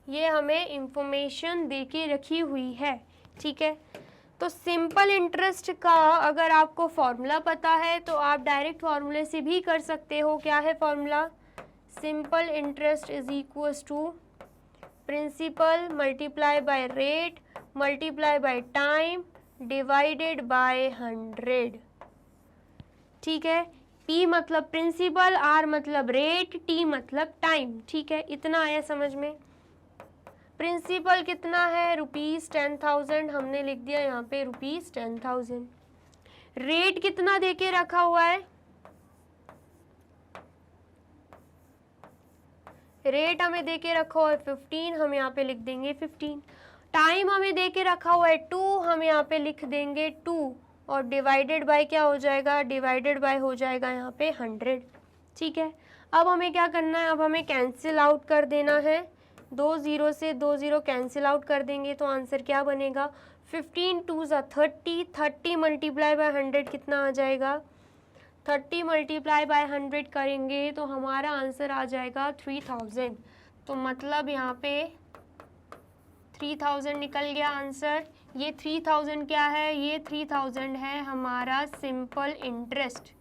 ये हमें इंफॉर्मेशन दे के रखी हुई है, ठीक है। तो सिंपल इंटरेस्ट का अगर आपको फॉर्मूला पता है तो आप डायरेक्ट फॉर्मूले से भी कर सकते हो। क्या है formula, simple interest is equals to principal multiply by rate multiply by time divided by 100, ठीक है। P मतलब प्रिंसिपल, R मतलब रेट, T मतलब टाइम, ठीक है। इतना आया समझ में। प्रिंसिपल कितना है, ₹10,000, हमने लिख दिया यहाँ पे ₹10,000। रेट कितना देके रखा हुआ है, रेट हमें देके रखा हुआ है 15, हम यहाँ पे लिख देंगे 15। टाइम हमें देके रखा हुआ है 2, हम यहाँ पे लिख देंगे 2, और डिवाइडेड बाय क्या हो जाएगा, डिवाइडेड बाय हो जाएगा यहाँ पे 100, ठीक है। अब हमें क्या करना है, अब हमें कैंसिल आउट कर देना है, 2 0 से 2 0 कैंसिल आउट कर देंगे तो आंसर क्या बनेगा, 15 2 30, 30 मल्टीप्लाई बाय 100 कितना आ जाएगा, 30 मल्टीप्लाई बाय 100 करेंगे तो हमारा आंसर आ जाएगा 3000। तो मतलब यहाँ पे 3000 निकल गया आंसर। ये 3000 क्या है, ये 3000 है हमारा सिंपल इंटरेस्ट।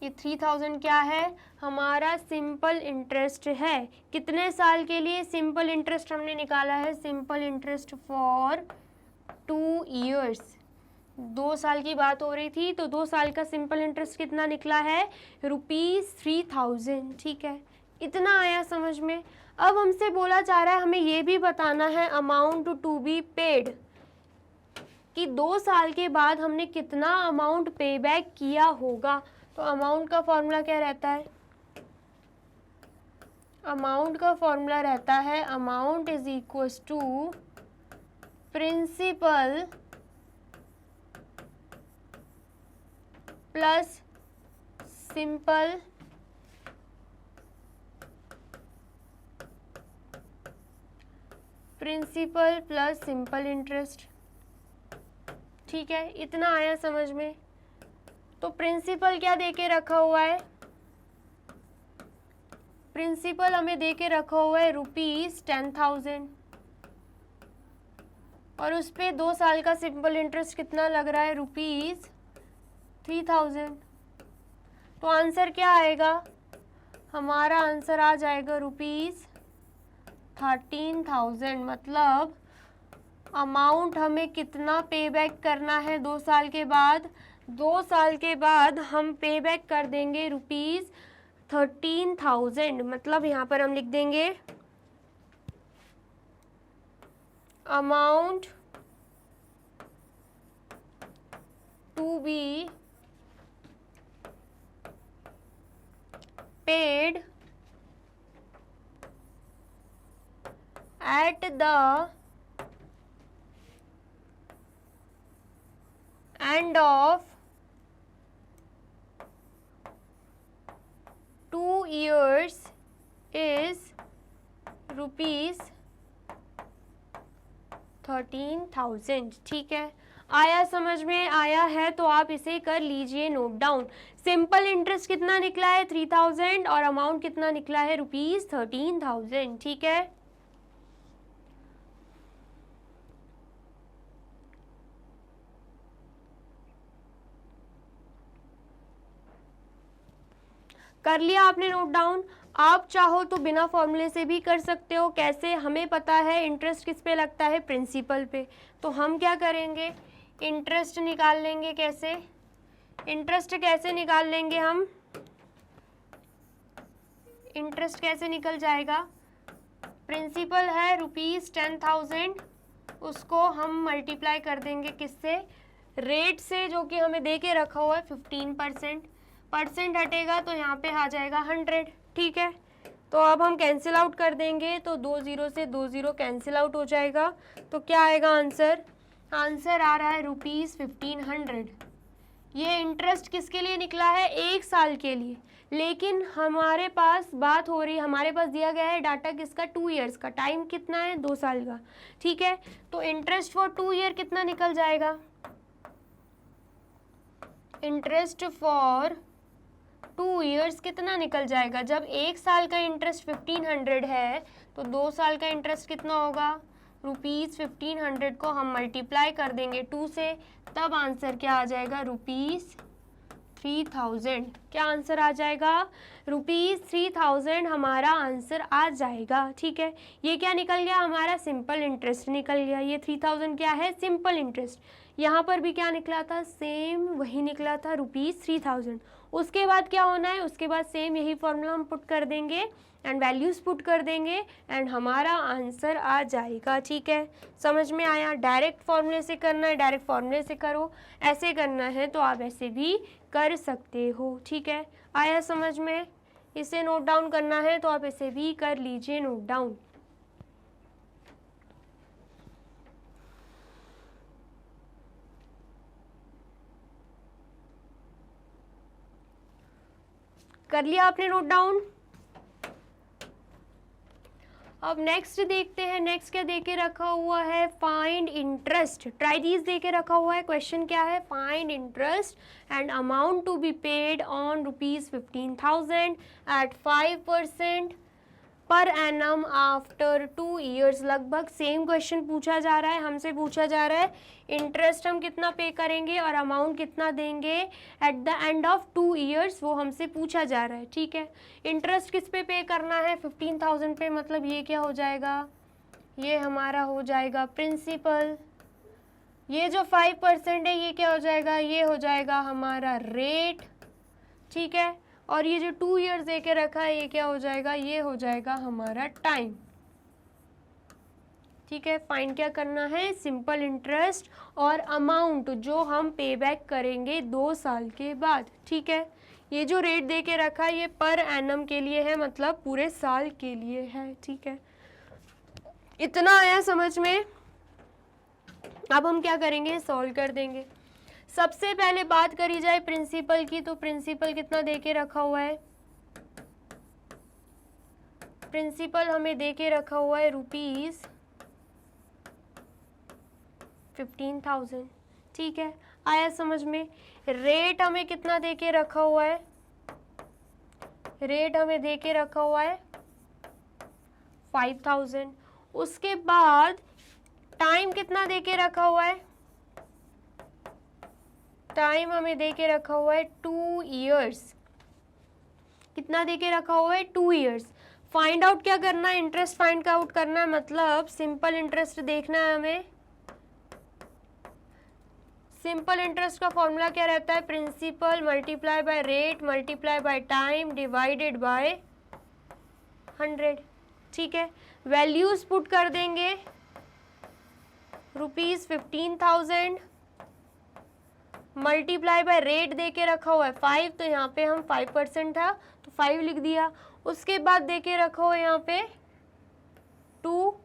ये 3000 क्या है, हमारा सिंपल इंटरेस्ट है। कितने साल के लिए सिंपल इंटरेस्ट हमने निकाला है, सिंपल इंटरेस्ट फॉर 2 ईयर्स। 2 साल की बात हो रही थी तो 2 साल का सिंपल इंटरेस्ट कितना निकला है, ₹3000, ठीक है। इतना आया समझ में। अब हमसे बोला जा रहा है हमें ये भी बताना है अमाउंट टू बी पेड, कि 2 साल के बाद हमने कितना अमाउंट पे बैक किया होगा। तो अमाउंट का फॉर्मूला क्या रहता है, अमाउंट का फॉर्मूला रहता है amount is equals to principal plus simple principal plus simple interest, ठीक है। इतना आया समझ में। तो प्रिंसिपल क्या दे के रखा हुआ है, प्रिंसिपल हमें दे के रखा हुआ है ₹10,000, और उस पे 2 साल का सिंपल इंटरेस्ट कितना लग रहा है, ₹3000। तो आंसर क्या आएगा, हमारा आंसर आ जाएगा ₹13,000। मतलब अमाउंट हमें कितना पे बैक करना है 2 साल के बाद, 2 साल के बाद हम पे बैक कर देंगे ₹13,000। मतलब यहाँ पर हम लिख देंगे amount to be paid at the end of 2 years is 13,000। ठीक है, आया समझ में? आया है तो आप इसे कर लीजिए नोट डाउन। सिंपल इंटरेस्ट कितना निकला है 3,000 और अमाउंट कितना निकला है ₹13,000। ठीक है, कर लिया आपने नोट डाउन। आप चाहो तो बिना फॉर्मूले से भी कर सकते हो। कैसे? हमें पता है इंटरेस्ट किस पे लगता है, प्रिंसिपल पे। तो हम क्या करेंगे, इंटरेस्ट निकाल लेंगे। कैसे? इंटरेस्ट कैसे निकाल लेंगे हम? इंटरेस्ट कैसे निकल जाएगा? प्रिंसिपल है ₹10,000, उसको हम मल्टीप्लाई कर देंगे किससे? रेट से, जो कि हमें दे के रखा हुआ है 15%। परसेंट हटेगा तो यहाँ पे आ जाएगा 100। ठीक है, तो अब हम कैंसिल आउट कर देंगे, तो 2 0 से 2 0 कैंसिल आउट हो जाएगा। तो क्या आएगा आंसर? आंसर आ रहा है ₹1500। ये इंटरेस्ट किसके लिए निकला है? 1 साल के लिए। लेकिन हमारे पास बात हो रही, हमारे पास दिया गया है डाटा किसका? 2 ईयर्स का। टाइम कितना है? 2 साल का। ठीक है, तो इंटरेस्ट फॉर 2 ईयर कितना निकल जाएगा? इंटरेस्ट फॉर 2 ईयर्स कितना निकल जाएगा? जब 1 साल का इंटरेस्ट 1500 है तो 2 साल का इंटरेस्ट कितना होगा? ₹1500 को हम मल्टीप्लाई कर देंगे 2 से, तब आंसर क्या आ जाएगा? ₹3000। क्या आंसर आ जाएगा? ₹3000 हमारा आंसर आ जाएगा। ठीक है, ये क्या निकल गया? हमारा सिंपल इंटरेस्ट निकल गया। ये 3000 क्या है? Simple interest. यहाँ पर भी क्या निकला था? सेम वही निकला था, ₹3000। उसके बाद क्या होना है? उसके बाद सेम यही फॉर्मूला हम पुट कर देंगे एंड वैल्यूज़ पुट कर देंगे एंड हमारा आंसर आ जाएगा। ठीक है, समझ में आया? डायरेक्ट फॉर्मूले से करना है, डायरेक्ट फॉर्मूले से करो। ऐसे करना है तो आप ऐसे भी कर सकते हो। ठीक है, आया समझ में? इसे नोट डाउन करना है तो आप इसे भी कर लीजिए नोट डाउन। कर लिया आपने नोट डाउन? अब नेक्स्ट देखते हैं। नेक्स्ट क्या देके रखा हुआ है? Find interest. ट्राई दीज देके रखा हुआ है। क्वेश्चन क्या है? Find interest and amount to be paid on ₹15,000 at 5% per annum after 2 years. लगभग सेम क्वेश्चन पूछा जा रहा है, हमसे पूछा जा रहा है इंटरेस्ट हम कितना पे करेंगे और अमाउंट कितना देंगे eight the end of 2 years, वो हमसे पूछा जा रहा है। ठीक है, इंटरेस्ट किस पे करना है? 15,000 पे। मतलब ये क्या हो जाएगा? ये हमारा हो जाएगा प्रिंसिपल। ये जो 5% है ये क्या हो जाएगा? ये हो जाएगा हमारा रेट। ठीक है, और ये जो 2 ईयर्स दे के रखा है ये क्या हो जाएगा? ये हो जाएगा हमारा टाइम। ठीक है, फाइंड क्या करना है? सिंपल इंटरेस्ट और अमाउंट जो हम पे बैक करेंगे 2 साल के बाद। ठीक है, ये जो रेट दे के रखा है ये पर एनम के लिए है, मतलब पूरे साल के लिए है। ठीक है, इतना आया समझ में? अब हम क्या करेंगे? सॉल्व कर देंगे। सबसे पहले बात करी जाए प्रिंसिपल की, तो प्रिंसिपल कितना दे के रखा हुआ है? प्रिंसिपल हमें दे के रखा हुआ है ₹15,000। ठीक है, आया समझ में? रेट हमें कितना दे के रखा हुआ है? रेट हमें दे के रखा हुआ है 5,000। उसके बाद टाइम कितना दे के रखा हुआ है? टाइम हमें दे के रखा हुआ है 2 ईयर्स। कितना दे के रखा हुआ है? 2 ईयर्स। फाइंड आउट क्या करना है? इंटरेस्ट फाइंड आउट करना है, मतलब सिंपल इंटरेस्ट देखना है हमें। सिंपल इंटरेस्ट का फॉर्मूला क्या रहता है? Principal multiply by rate multiply by time divided by 100। ठीक है, वैल्यूज पुट कर देंगे। ₹15,000 मल्टीप्लाई बाय रेट दे के रखा हुआ है 5, तो यहाँ पे हम 5% था तो 5 लिख दिया। उसके बाद दे के रखा हुआ है यहाँ पे 2।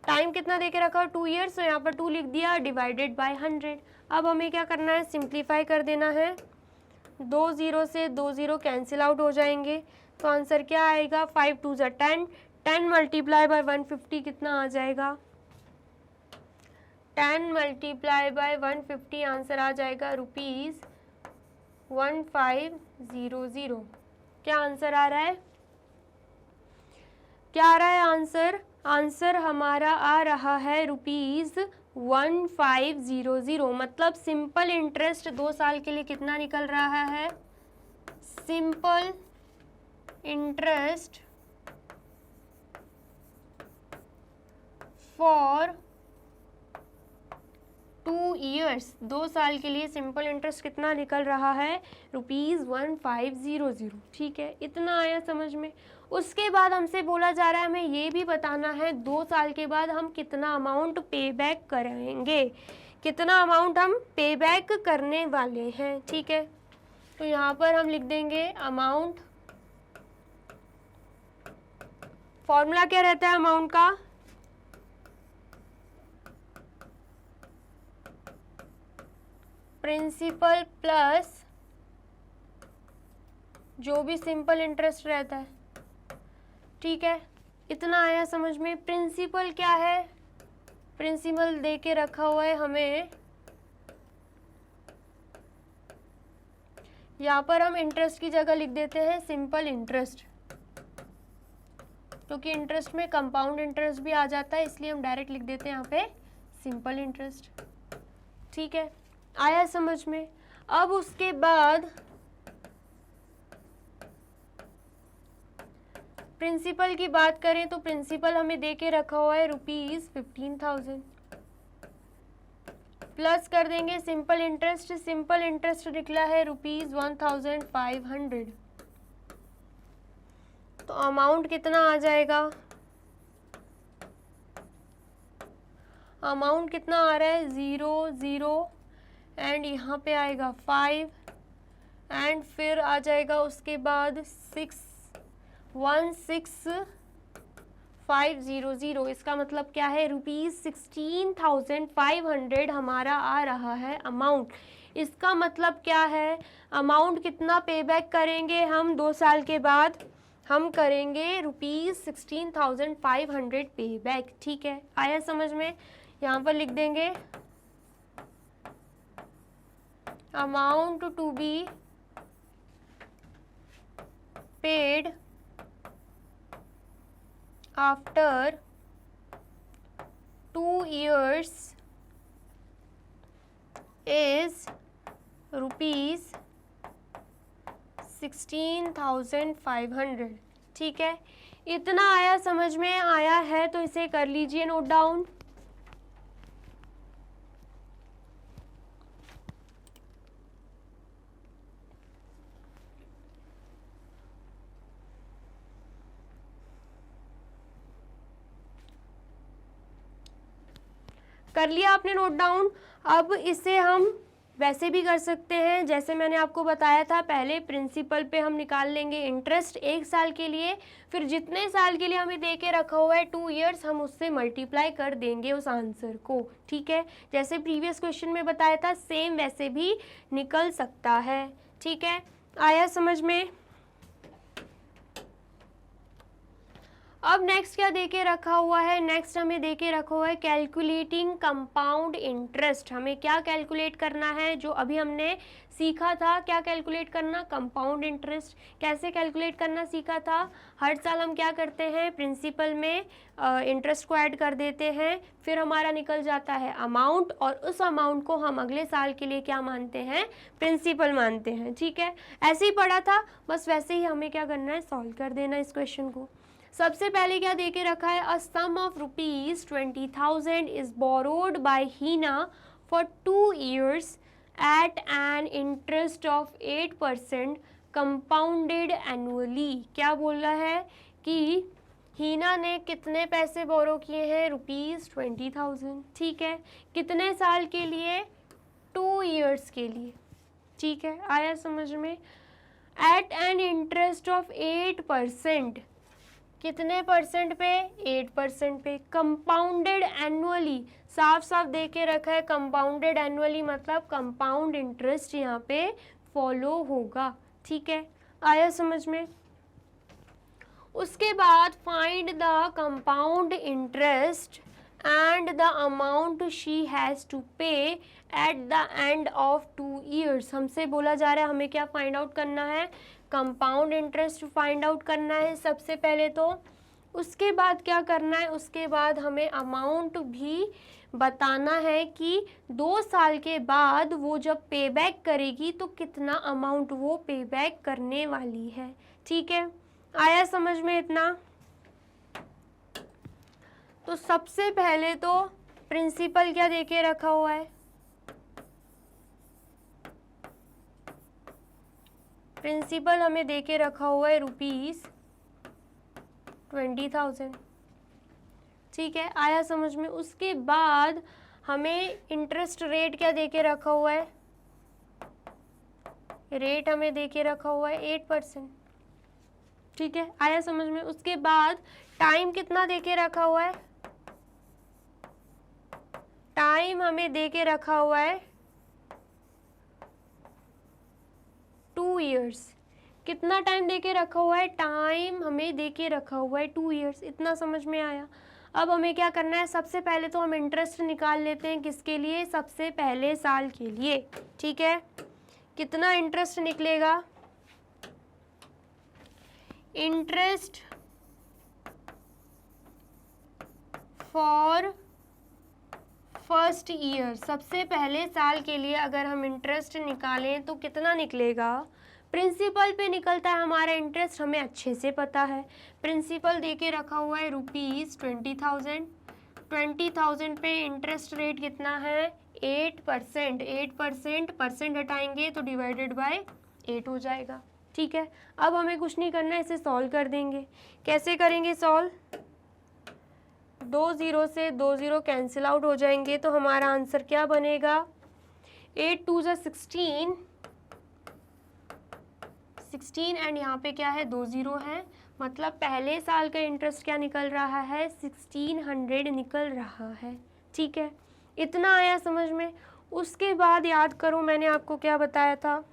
टाइम कितना दे के रखा है? 2 ईयर्स, तो यहाँ पर 2 लिख दिया डिवाइडेड बाय 100। अब हमें क्या करना है? सिंप्लीफाई कर देना है। 2 0 से 2 0 कैंसिल आउट हो जाएंगे, तो आंसर क्या आएगा? 5 2 10। 10 मल्टीप्लाई बाय 150 कितना आ जाएगा? 10 मल्टीप्लाई बाय 150 आंसर आ जाएगा ₹1500। क्या आंसर आ रहा है? क्या आ रहा है आंसर? आंसर हमारा आ रहा है ₹1500। मतलब सिंपल इंटरेस्ट 2 साल के लिए कितना निकल रहा है? सिंपल इंटरेस्ट फॉर 2 ईयर्स, 2 साल के लिए सिंपल इंटरेस्ट कितना निकल रहा है? ₹1500। ठीक है, इतना आया समझ में। उसके बाद हमसे बोला जा रहा है हमें ये भी बताना है 2 साल के बाद हम कितना अमाउंट पे बैक कराएंगे, कितना अमाउंट हम पे बैक करने वाले हैं। ठीक है, तो यहाँ पर हम लिख देंगे अमाउंट। फॉर्मूला क्या रहता है अमाउंट का? प्रिंसिपल प्लस जो भी सिंपल इंटरेस्ट रहता है। ठीक है, इतना आया समझ में। प्रिंसिपल क्या है? प्रिंसिपल दे के रखा हुआ है हमें, यहाँ पर हम इंटरेस्ट की जगह लिख देते हैं सिंपल इंटरेस्ट, क्योंकि इंटरेस्ट में कंपाउंड इंटरेस्ट भी आ जाता है, इसलिए हम डायरेक्ट लिख देते हैं यहाँ पे सिंपल इंटरेस्ट। ठीक है, आया समझ में। अब उसके बाद प्रिंसिपल की बात करें तो प्रिंसिपल हमें दे के रखा हुआ है ₹15,000, प्लस कर देंगे सिंपल इंटरेस्ट। सिंपल इंटरेस्ट निकला है ₹1,500। तो अमाउंट कितना आ जाएगा? अमाउंट कितना आ रहा है? 0 0 एंड यहाँ पे आएगा 5 एंड फिर आ जाएगा उसके बाद 16500। इसका मतलब क्या है? ₹16,500 हमारा आ रहा है अमाउंट। इसका मतलब क्या है? अमाउंट कितना पे बैक करेंगे हम 2 साल के बाद? हम करेंगे ₹16,500 पे बैक। ठीक है, आया समझ में। यहाँ पर लिख देंगे amount to be paid after 2 years is ₹16,500। ठीक है, इतना आया समझ में। आया है तो इसे कर लीजिए नोट डाउन। कर लिया आपने नोट डाउन। अब इसे हम वैसे भी कर सकते हैं, जैसे मैंने आपको बताया था पहले, प्रिंसिपल पे हम निकाल लेंगे इंटरेस्ट 1 साल के लिए, फिर जितने साल के लिए हमें दे के रखा हुआ है 2 ईयर्स, हम उससे मल्टीप्लाई कर देंगे उस आंसर को। ठीक है, जैसे प्रीवियस क्वेश्चन में बताया था सेम वैसे भी निकल सकता है। ठीक है, आया समझ में। अब नेक्स्ट क्या दे के रखा हुआ है? नेक्स्ट हमें दे के रखा हुआ है कैलकुलेटिंग कंपाउंड इंटरेस्ट। हमें क्या कैलकुलेट करना है? जो अभी हमने सीखा था, क्या कैलकुलेट करना? Compound interest. कैसे कैलकुलेट करना सीखा था? हर साल हम क्या करते हैं? प्रिंसिपल में इंटरेस्ट को ऐड कर देते हैं, फिर हमारा निकल जाता है अमाउंट, और उस अमाउंट को हम अगले साल के लिए क्या मानते हैं? प्रिंसिपल मानते हैं। ठीक है, ऐसे ही पढ़ा था, बस वैसे ही हमें क्या करना है? सॉल्व कर देना इस क्वेश्चन को। सबसे पहले क्या दे के रखा है? A sum of ₹20,000 is borrowed by Heena for 2 years at an interest of 8% compounded annually. क्या बोल रहा है कि हीना ने कितने पैसे बोरो किए हैं? ₹20,000। ठीक है, कितने साल के लिए? 2 years के लिए। ठीक है, आया समझ में। एट एन इंटरेस्ट ऑफ 8%, कितने परसेंट पे? 8% पे। कंपाउंडेड एनुअली, साफ साफ दे के रखा है कंपाउंडेड एनुअली, मतलब कंपाउंड इंटरेस्ट यहाँ पे फॉलो होगा। ठीक है, आया समझ में। उसके बाद find the compound interest and the amount she has to pay at the end of 2 years। हमसे बोला जा रहा है हमें क्या फाइंड आउट करना है, कंपाउंड इंटरेस्ट फाइंड आउट करना है सबसे पहले तो। उसके बाद क्या करना है, उसके बाद हमें अमाउंट भी बताना है कि 2 साल के बाद वो जब पे बैक करेगी तो कितना अमाउंट वो पे बैक करने वाली है। ठीक है, आया समझ में इतना? तो सबसे पहले तो प्रिंसिपल क्या देके रखा हुआ है, प्रिंसिपल हमें देके रखा हुआ है ₹20,000। ठीक है, आया समझ में? उसके बाद हमें इंटरेस्ट रेट क्या देके रखा हुआ है, रेट हमें देके रखा हुआ है 8%। ठीक है, आया समझ में? उसके बाद टाइम कितना देके रखा हुआ है, टाइम हमें देके रखा हुआ है 2 years। कितना टाइम देके रखा हुआ है, टाइम हमें देके रखा हुआ है 2 years। इतना समझ में आया? अब हमें क्या करना है, सबसे पहले तो हम इंटरेस्ट निकाल लेते हैं, किसके लिए, सबसे पहले साल के लिए। ठीक है, कितना इंटरेस्ट निकलेगा, इंटरेस्ट फॉर फर्स्ट ईयर, सबसे पहले साल के लिए अगर हम इंटरेस्ट निकालें तो कितना निकलेगा, प्रिंसिपल पे निकलता है हमारा इंटरेस्ट, हमें अच्छे से पता है। प्रिंसिपल देके रखा हुआ है ₹20,000। 20,000 पे इंटरेस्ट रेट कितना है, 8%। 8% परसेंट हटाएंगे तो डिवाइडेड बाय 8 हो जाएगा। ठीक है, अब हमें कुछ नहीं करना है, इसे सॉल्व कर देंगे। कैसे करेंगे सॉल्व, 2 0 से 2 0 कैंसिल आउट हो जाएंगे तो हमारा आंसर क्या बनेगा, 8 2 जा 16 एंड यहाँ पे क्या है, 2 0 है, मतलब पहले साल का इंटरेस्ट क्या निकल रहा है, 1600 निकल रहा है। ठीक है, इतना आया समझ में? उसके बाद याद करो मैंने आपको क्या बताया था,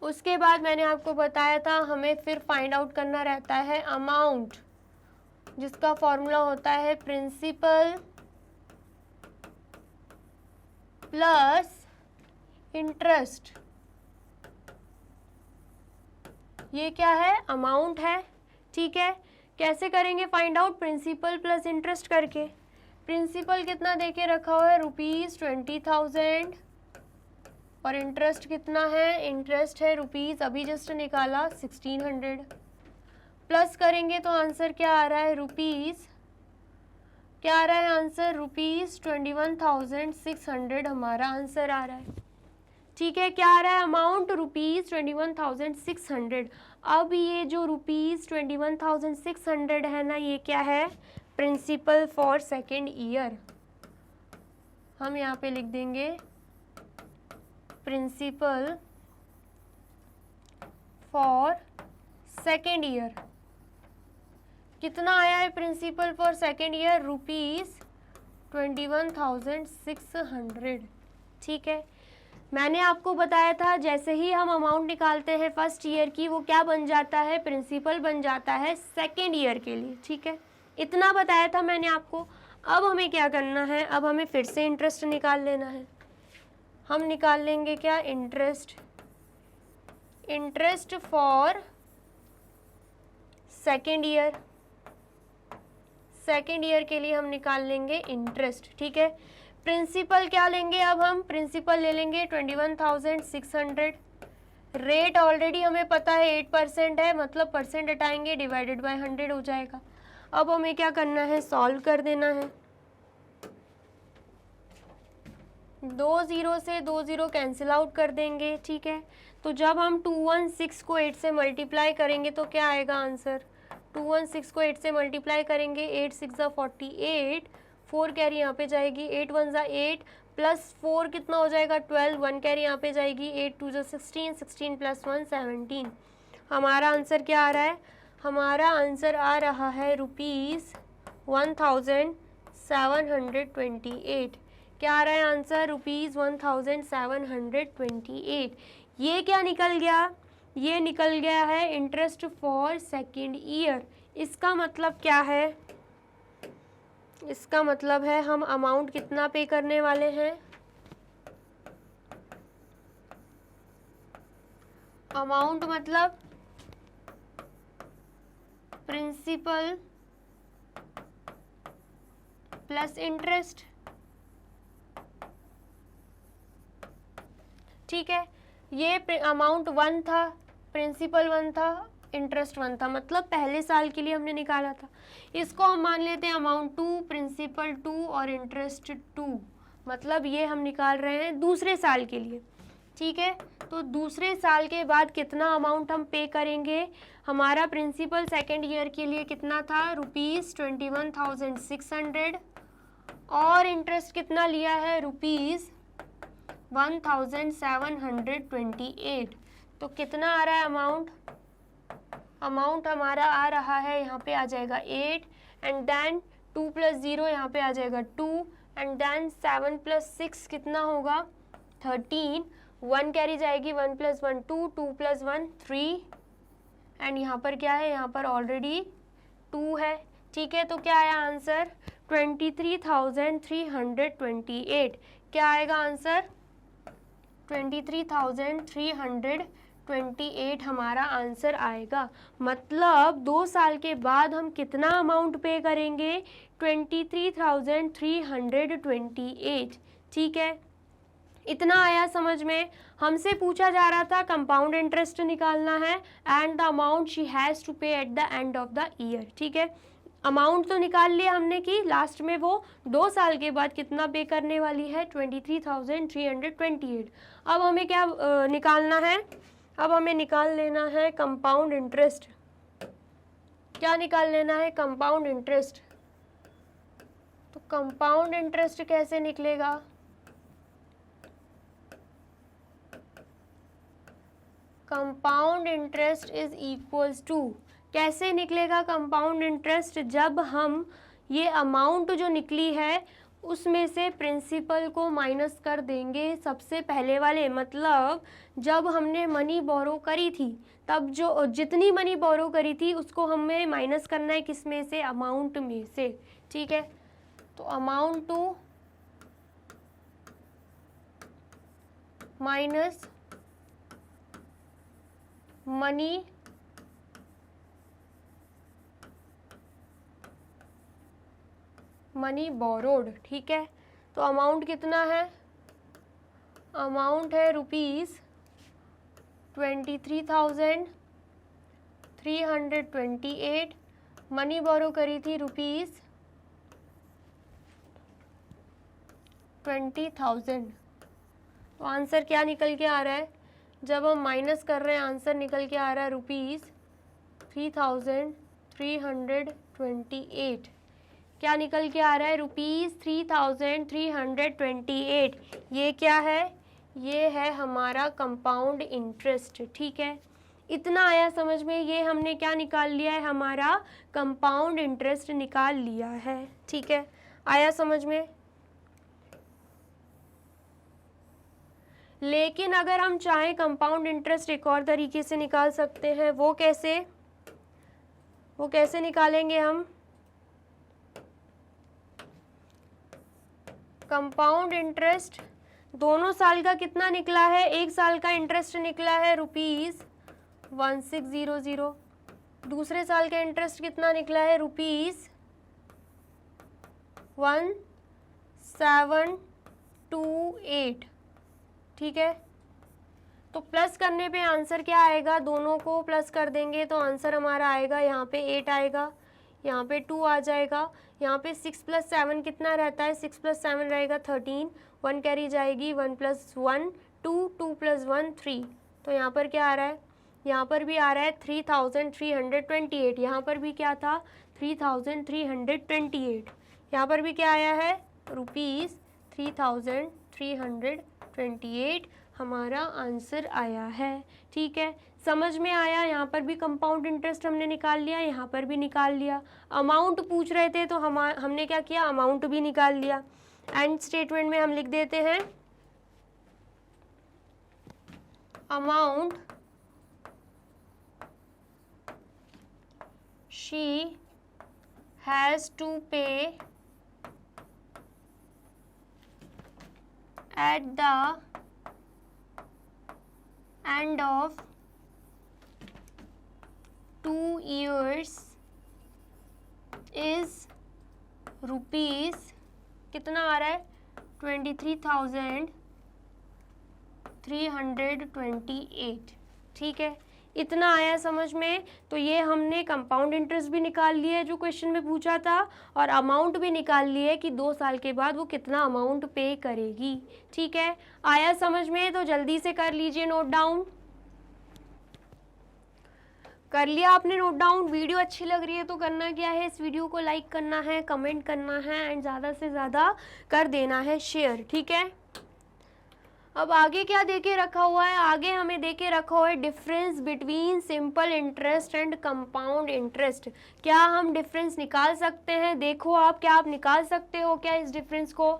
उसके बाद मैंने आपको बताया था हमें फिर फाइंड आउट करना रहता है अमाउंट, जिसका फॉर्मूला होता है प्रिंसिपल प्लस इंटरेस्ट। ये क्या है, अमाउंट है। ठीक है, कैसे करेंगे find out, principal plus interest करके। प्रिंसिपल कितना देके रखा हुआ है, ₹20,000 और इंटरेस्ट कितना है, इंटरेस्ट है रुपीज़ अभी जस्ट निकाला 1600, प्लस करेंगे तो आंसर क्या आ रहा है, रुपीज़ क्या आ रहा है आंसर, ₹21,600 हमारा आंसर आ रहा है। ठीक है, क्या आ रहा है अमाउंट, ₹21,600। अब ये जो ₹21,600 है ना, ये क्या है, प्रिंसिपल फॉर सेकेंड ईयर। हम यहाँ पे लिख देंगे प्रिंसिपल फॉर सेकेंड ईयर। कितना आया है प्रिंसिपल फॉर सेकेंड ईयर, ₹21,600। ठीक है, मैंने आपको बताया था जैसे ही हम अमाउंट निकालते हैं फर्स्ट ईयर की, वो क्या बन जाता है, प्रिंसिपल बन जाता है सेकेंड ईयर के लिए। ठीक है, इतना बताया था मैंने आपको। अब हमें क्या करना है, अब हमें फिर से इंटरेस्ट निकाल लेना है। हम निकाल लेंगे क्या, interest for second year. Second year के लिए हम निकाल लेंगे इंटरेस्ट। ठीक है, प्रिंसिपल क्या लेंगे, अब हम प्रिंसिपल ले लेंगे 21,600। रेट ऑलरेडी हमें पता है 8% है, मतलब परसेंट हटाएंगे डिवाइडेड बाय 100 हो जाएगा। अब हमें क्या करना है, सॉल्व कर देना है। 2 0 से 2 0 कैंसिल आउट कर देंगे। ठीक है, तो जब हम 216 को 8 से मल्टीप्लाई करेंगे तो क्या आएगा आंसर, 216 को 8 से मल्टीप्लाई करेंगे, 8 6 जा 48, 4 कैरी यहाँ पे जाएगी, 8 1 जा 8 प्लस 4 कितना हो जाएगा 12, 1 कैरी यहाँ पे जाएगी, 8 2 जा 16, 16 प्लस 1 17। हमारा आंसर क्या आ रहा है, हमारा आंसर आ रहा है ₹1728। क्या आ रहा है आंसर, ₹1728। ये क्या निकल गया, ये निकल गया है इंटरेस्ट फॉर सेकेंड ईयर। इसका मतलब क्या है, इसका मतलब है हम अमाउंट कितना पे करने वाले हैं, अमाउंट मतलब प्रिंसिपल प्लस इंटरेस्ट। ठीक है, ये अमाउंट 1 था, प्रिंसिपल 1 था, इंटरेस्ट 1 था, मतलब पहले साल के लिए हमने निकाला था। इसको हम मान लेते हैं अमाउंट 2, प्रिंसिपल 2 और इंटरेस्ट 2, मतलब ये हम निकाल रहे हैं दूसरे साल के लिए। ठीक है, तो दूसरे साल के बाद कितना अमाउंट हम पे करेंगे, हमारा प्रिंसिपल सेकेंड ईयर के लिए कितना था, ₹21,600 और इंटरेस्ट कितना लिया है, ₹1,728। तो कितना आ रहा है अमाउंट, अमाउंट हमारा आ रहा है, यहाँ पे आ जाएगा 8 एंड देन 2 + 0 यहाँ पे आ जाएगा 2 एंड देन 7 + 6 कितना होगा 13, 1 कैरी जाएगी, 1 + 1 2, 2 + 1 3 एंड यहाँ पर क्या है, यहाँ पर ऑलरेडी 2 है। ठीक है, तो क्या आया आंसर 23,328। क्या आएगा आंसर 23,328 हमारा आंसर आएगा। मतलब 2 साल के बाद हम कितना अमाउंट पे करेंगे, 23,328। ठीक है, इतना आया समझ में। हमसे पूछा जा रहा था कंपाउंड इंटरेस्ट निकालना है and the amount she has to pay at the end of the year. ठीक है, अमाउंट तो निकाल लिया हमने कि लास्ट में वो 2 साल के बाद कितना पे करने वाली है, 23,328। अब हमें क्या निकालना है, अब हमें निकाल लेना है कंपाउंड इंटरेस्ट। क्या निकाल लेना है, कंपाउंड इंटरेस्ट। तो कंपाउंड इंटरेस्ट कैसे निकलेगा, compound interest is equals to, कैसे निकलेगा कंपाउंड इंटरेस्ट, जब हम ये अमाउंट जो निकली है उसमें से प्रिंसिपल को माइनस कर देंगे सबसे पहले वाले, मतलब जब हमने मनी बोरो करी थी तब जो जितनी मनी बोरो करी थी उसको हमें माइनस करना है, किस में से, अमाउंट में से। ठीक है, तो amount to minus money borrowed. ठीक है, तो अमाउंट कितना है, अमाउंट है ₹23,328, मनी बोरो करी थी ₹20,000। तो आंसर क्या निकल के आ रहा है, जब हम माइनस कर रहे हैं आंसर निकल के आ रहा है ₹3,328। क्या निकल के आ रहा है, ₹3,328। ये क्या है, ये है हमारा कंपाउंड इंटरेस्ट। ठीक है, इतना आया समझ में, ये हमने क्या निकाल लिया है, हमारा कंपाउंड इंटरेस्ट निकाल लिया है। ठीक है, आया समझ में। लेकिन अगर हम चाहें कंपाउंड इंटरेस्ट एक और तरीके से निकाल सकते हैं, वो कैसे निकालेंगे हम, कंपाउंड इंटरेस्ट दोनों साल का कितना निकला है, एक साल का इंटरेस्ट निकला है ₹1600, दूसरे साल का इंटरेस्ट कितना निकला है, ₹1728। ठीक है, तो प्लस करने पे आंसर क्या आएगा, दोनों को प्लस कर देंगे तो आंसर हमारा आएगा, यहाँ पे 8 आएगा, यहाँ पे 2 आ जाएगा, यहाँ पे 6 + 7 कितना रहता है, 6 + 7 रहेगा 13, 1 कैरी जाएगी, 1 + 1 2, 2 + 1 3। तो यहाँ पर क्या आ रहा है, यहाँ पर भी आ रहा है 3,328, यहाँ पर भी क्या था 3,328, यहाँ पर भी क्या आया है ₹3,328 हमारा आंसर आया है। ठीक है, समझ में आया, यहाँ पर भी कंपाउंड इंटरेस्ट हमने निकाल लिया, यहाँ पर भी निकाल लिया। अमाउंट पूछ रहे थे तो हमने क्या किया, अमाउंट भी निकाल लिया। एंड स्टेटमेंट में हम लिख देते हैं amount she has to pay at the end of 2 years is rupees कितना आ रहा है 23,328। ठीक है, इतना आया समझ में। तो ये हमने कंपाउंड इंटरेस्ट भी निकाल लिया है जो क्वेश्चन में पूछा था, और अमाउंट भी निकाल लिया है कि 2 साल के बाद वो कितना अमाउंट पे करेगी। ठीक है, आया समझ में? तो जल्दी से कर लीजिए नोट डाउन। कर लिया आपने नोट डाउन? वीडियो अच्छी लग रही है तो करना क्या है, इस वीडियो को लाइक करना है, कमेंट करना है एंड ज़्यादा से ज़्यादा कर देना है शेयर। ठीक है, अब आगे क्या देके रखा हुआ है? आगे हमें देके रखा हुआ है difference between simple interest and compound interest. क्या हम डिफरेंस निकाल सकते हैं? देखो आप, क्या आप निकाल सकते हो क्या इस डिफरेंस को?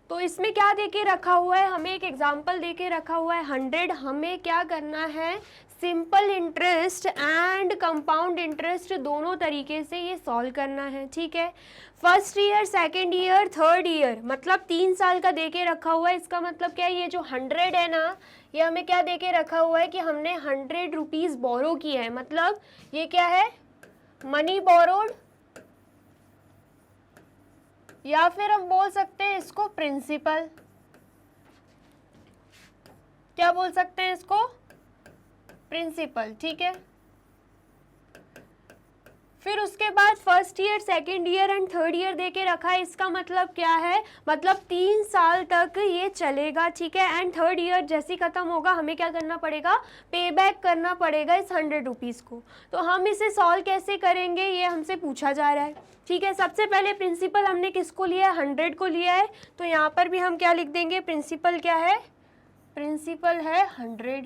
तो इसमें क्या देके रखा हुआ है? हमें एक एग्जांपल देके रखा हुआ है 100। हमें क्या करना है, simple interest and compound interest दोनों तरीके से ये सॉल्व करना है। ठीक है, first year, second year, third year, मतलब 3 साल का देके रखा हुआ है। इसका मतलब क्या है, ये जो 100 है ना, ये हमें क्या देके रखा हुआ है कि हमने 100 रुपीज़ बोरो किया है। मतलब ये क्या है, मनी बोरोड, या फिर हम बोल सकते हैं इसको प्रिंसिपल। क्या बोल सकते हैं इसको? प्रिंसिपल। ठीक है, फिर उसके बाद first year, second year and third year देके रखा है। इसका मतलब क्या है, मतलब 3 साल तक ये चलेगा। ठीक है, एंड थर्ड ईयर जैसे खत्म होगा हमें क्या करना पड़ेगा, पे बैक करना पड़ेगा इस 100 रुपीज़ को। तो हम इसे सॉल्व कैसे करेंगे, ये हमसे पूछा जा रहा है। ठीक है, सबसे पहले प्रिंसिपल हमने किसको लिया है, 100 को लिया है। तो यहाँ पर भी हम क्या लिख देंगे, प्रिंसिपल क्या है, प्रिंसिपल है 100।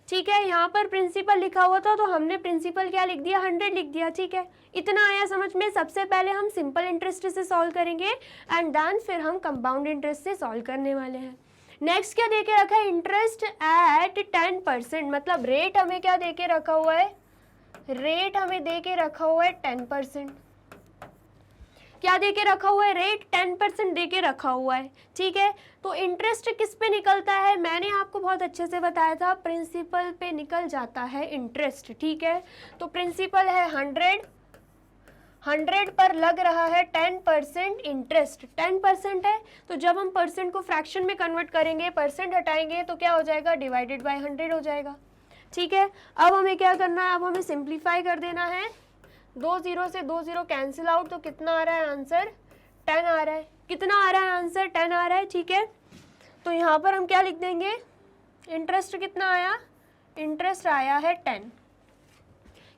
ठीक है, यहाँ पर प्रिंसिपल लिखा हुआ था तो हमने प्रिंसिपल क्या लिख दिया, 100 लिख दिया। ठीक है, इतना आया समझ में। सबसे पहले हम सिंपल इंटरेस्ट से सॉल्व करेंगे एंड देन फिर हम कंपाउंड इंटरेस्ट से सॉल्व करने वाले हैं। नेक्स्ट क्या देके रखा है, इंटरेस्ट एट 10%। मतलब रेट हमें क्या देके रखा हुआ है, रेट हमें देके रखा हुआ है 10%। क्या देके रखा हुआ है, रेट 10% देके रखा हुआ है। ठीक है, तो इंटरेस्ट किस पे निकलता है, मैंने आपको बहुत अच्छे से बताया था, प्रिंसिपल पे निकल जाता है इंटरेस्ट। ठीक है, तो प्रिंसिपल है 100 पर लग रहा है 10% इंटरेस्ट। 10% है तो जब हम परसेंट को फ्रैक्शन में कन्वर्ट करेंगे, परसेंट हटाएंगे तो क्या हो जाएगा, डिवाइडेड बाय 100 हो जाएगा। ठीक है, अब हमें क्या करना है, अब हमें सिंप्लीफाई कर देना है। 2 0 से 2 0 कैंसिल आउट, तो कितना आ रहा है आंसर, 10 आ रहा है। कितना आ रहा है आंसर, 10 आ रहा है। ठीक है, तो यहाँ पर हम क्या लिख देंगे, इंटरेस्ट कितना आया, इंटरेस्ट आया है 10।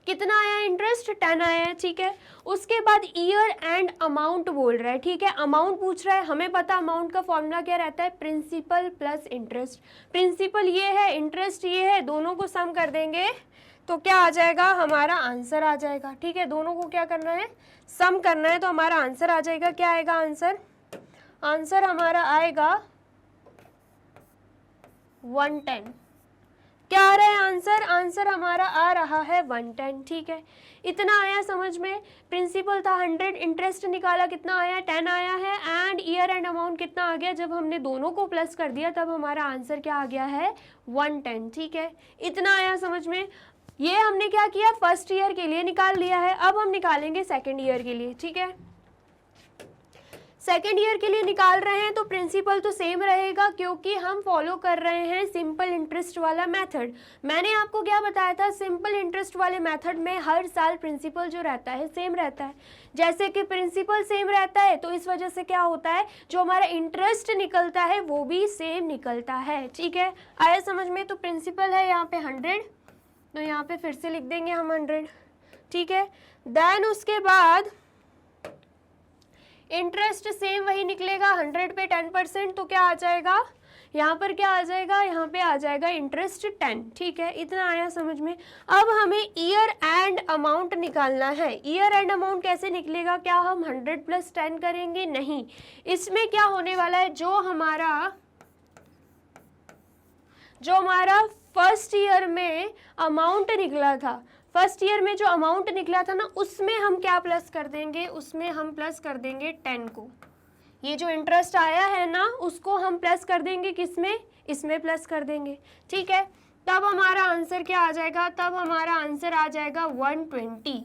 कितना आया इंटरेस्ट, 10 आया है। ठीक है, उसके बाद ईयर एंड अमाउंट बोल रहा है। ठीक है, अमाउंट पूछ रहा है, हमें पता अमाउंट का फॉर्मूला क्या रहता है, प्रिंसिपल प्लस इंटरेस्ट। प्रिंसिपल ये है, इंटरेस्ट ये है, दोनों को सम कर देंगे तो क्या आ जाएगा, हमारा आंसर आ जाएगा। ठीक है, दोनों को क्या करना है, सम करना है, तो हमारा आंसर आ जाएगा। क्या आएगा आंसर, आंसर हमारा आएगा 110। क्या आ रहा है आंसर, आंसर हमारा आ रहा है 110। ठीक है, इतना आया समझ में। प्रिंसिपल था 100, इंटरेस्ट निकाला कितना आया, 10 आया है, एंड ईयर एंड अमाउंट कितना आ गया, जब हमने दोनों को प्लस कर दिया तब हमारा आंसर क्या आ गया है, 110। ठीक है, इतना आया समझ में। ये हमने क्या किया, फर्स्ट ईयर के लिए निकाल लिया है। अब हम निकालेंगे सेकेंड ईयर के लिए। ठीक है, सेकेंड ईयर के लिए निकाल रहे हैं तो प्रिंसिपल तो सेम रहेगा क्योंकि हम फॉलो कर रहे हैं सिंपल इंटरेस्ट वाला मेथड। मैंने आपको क्या बताया था, सिंपल इंटरेस्ट वाले मेथड में हर साल प्रिंसिपल जो रहता है सेम रहता है। जैसे कि प्रिंसिपल सेम रहता है तो इस वजह से क्या होता है, जो हमारा इंटरेस्ट निकलता है वो भी सेम निकलता है। ठीक है, आया समझ में। तो प्रिंसिपल है यहाँ पे 100, तो यहाँ पे फिर से लिख देंगे हम 100। ठीक है, देन उसके बाद इंटरेस्ट सेम वही निकलेगा, 100 पे 10%, तो क्या आ जाएगा, यहाँ पर क्या आ जाएगा, यहाँ पे आ जाएगा इंटरेस्ट 10। ठीक है, इतना आया समझ में। अब हमें ईयर एंड अमाउंट निकालना है। ईयर एंड अमाउंट कैसे निकलेगा, क्या हम 100 + 10 करेंगे, नहीं। इसमें क्या होने वाला है, जो हमारा फर्स्ट ईयर में अमाउंट निकला था, फर्स्ट ईयर में जो अमाउंट निकला था ना, उसमें हम क्या प्लस कर देंगे, उसमें हम प्लस कर देंगे 10 को। ये जो इंटरेस्ट आया है ना उसको हम प्लस कर देंगे किसमें, इसमें प्लस कर देंगे, ठीक है। तब हमारा आंसर क्या आ जाएगा, तब हमारा आंसर आ जाएगा 120।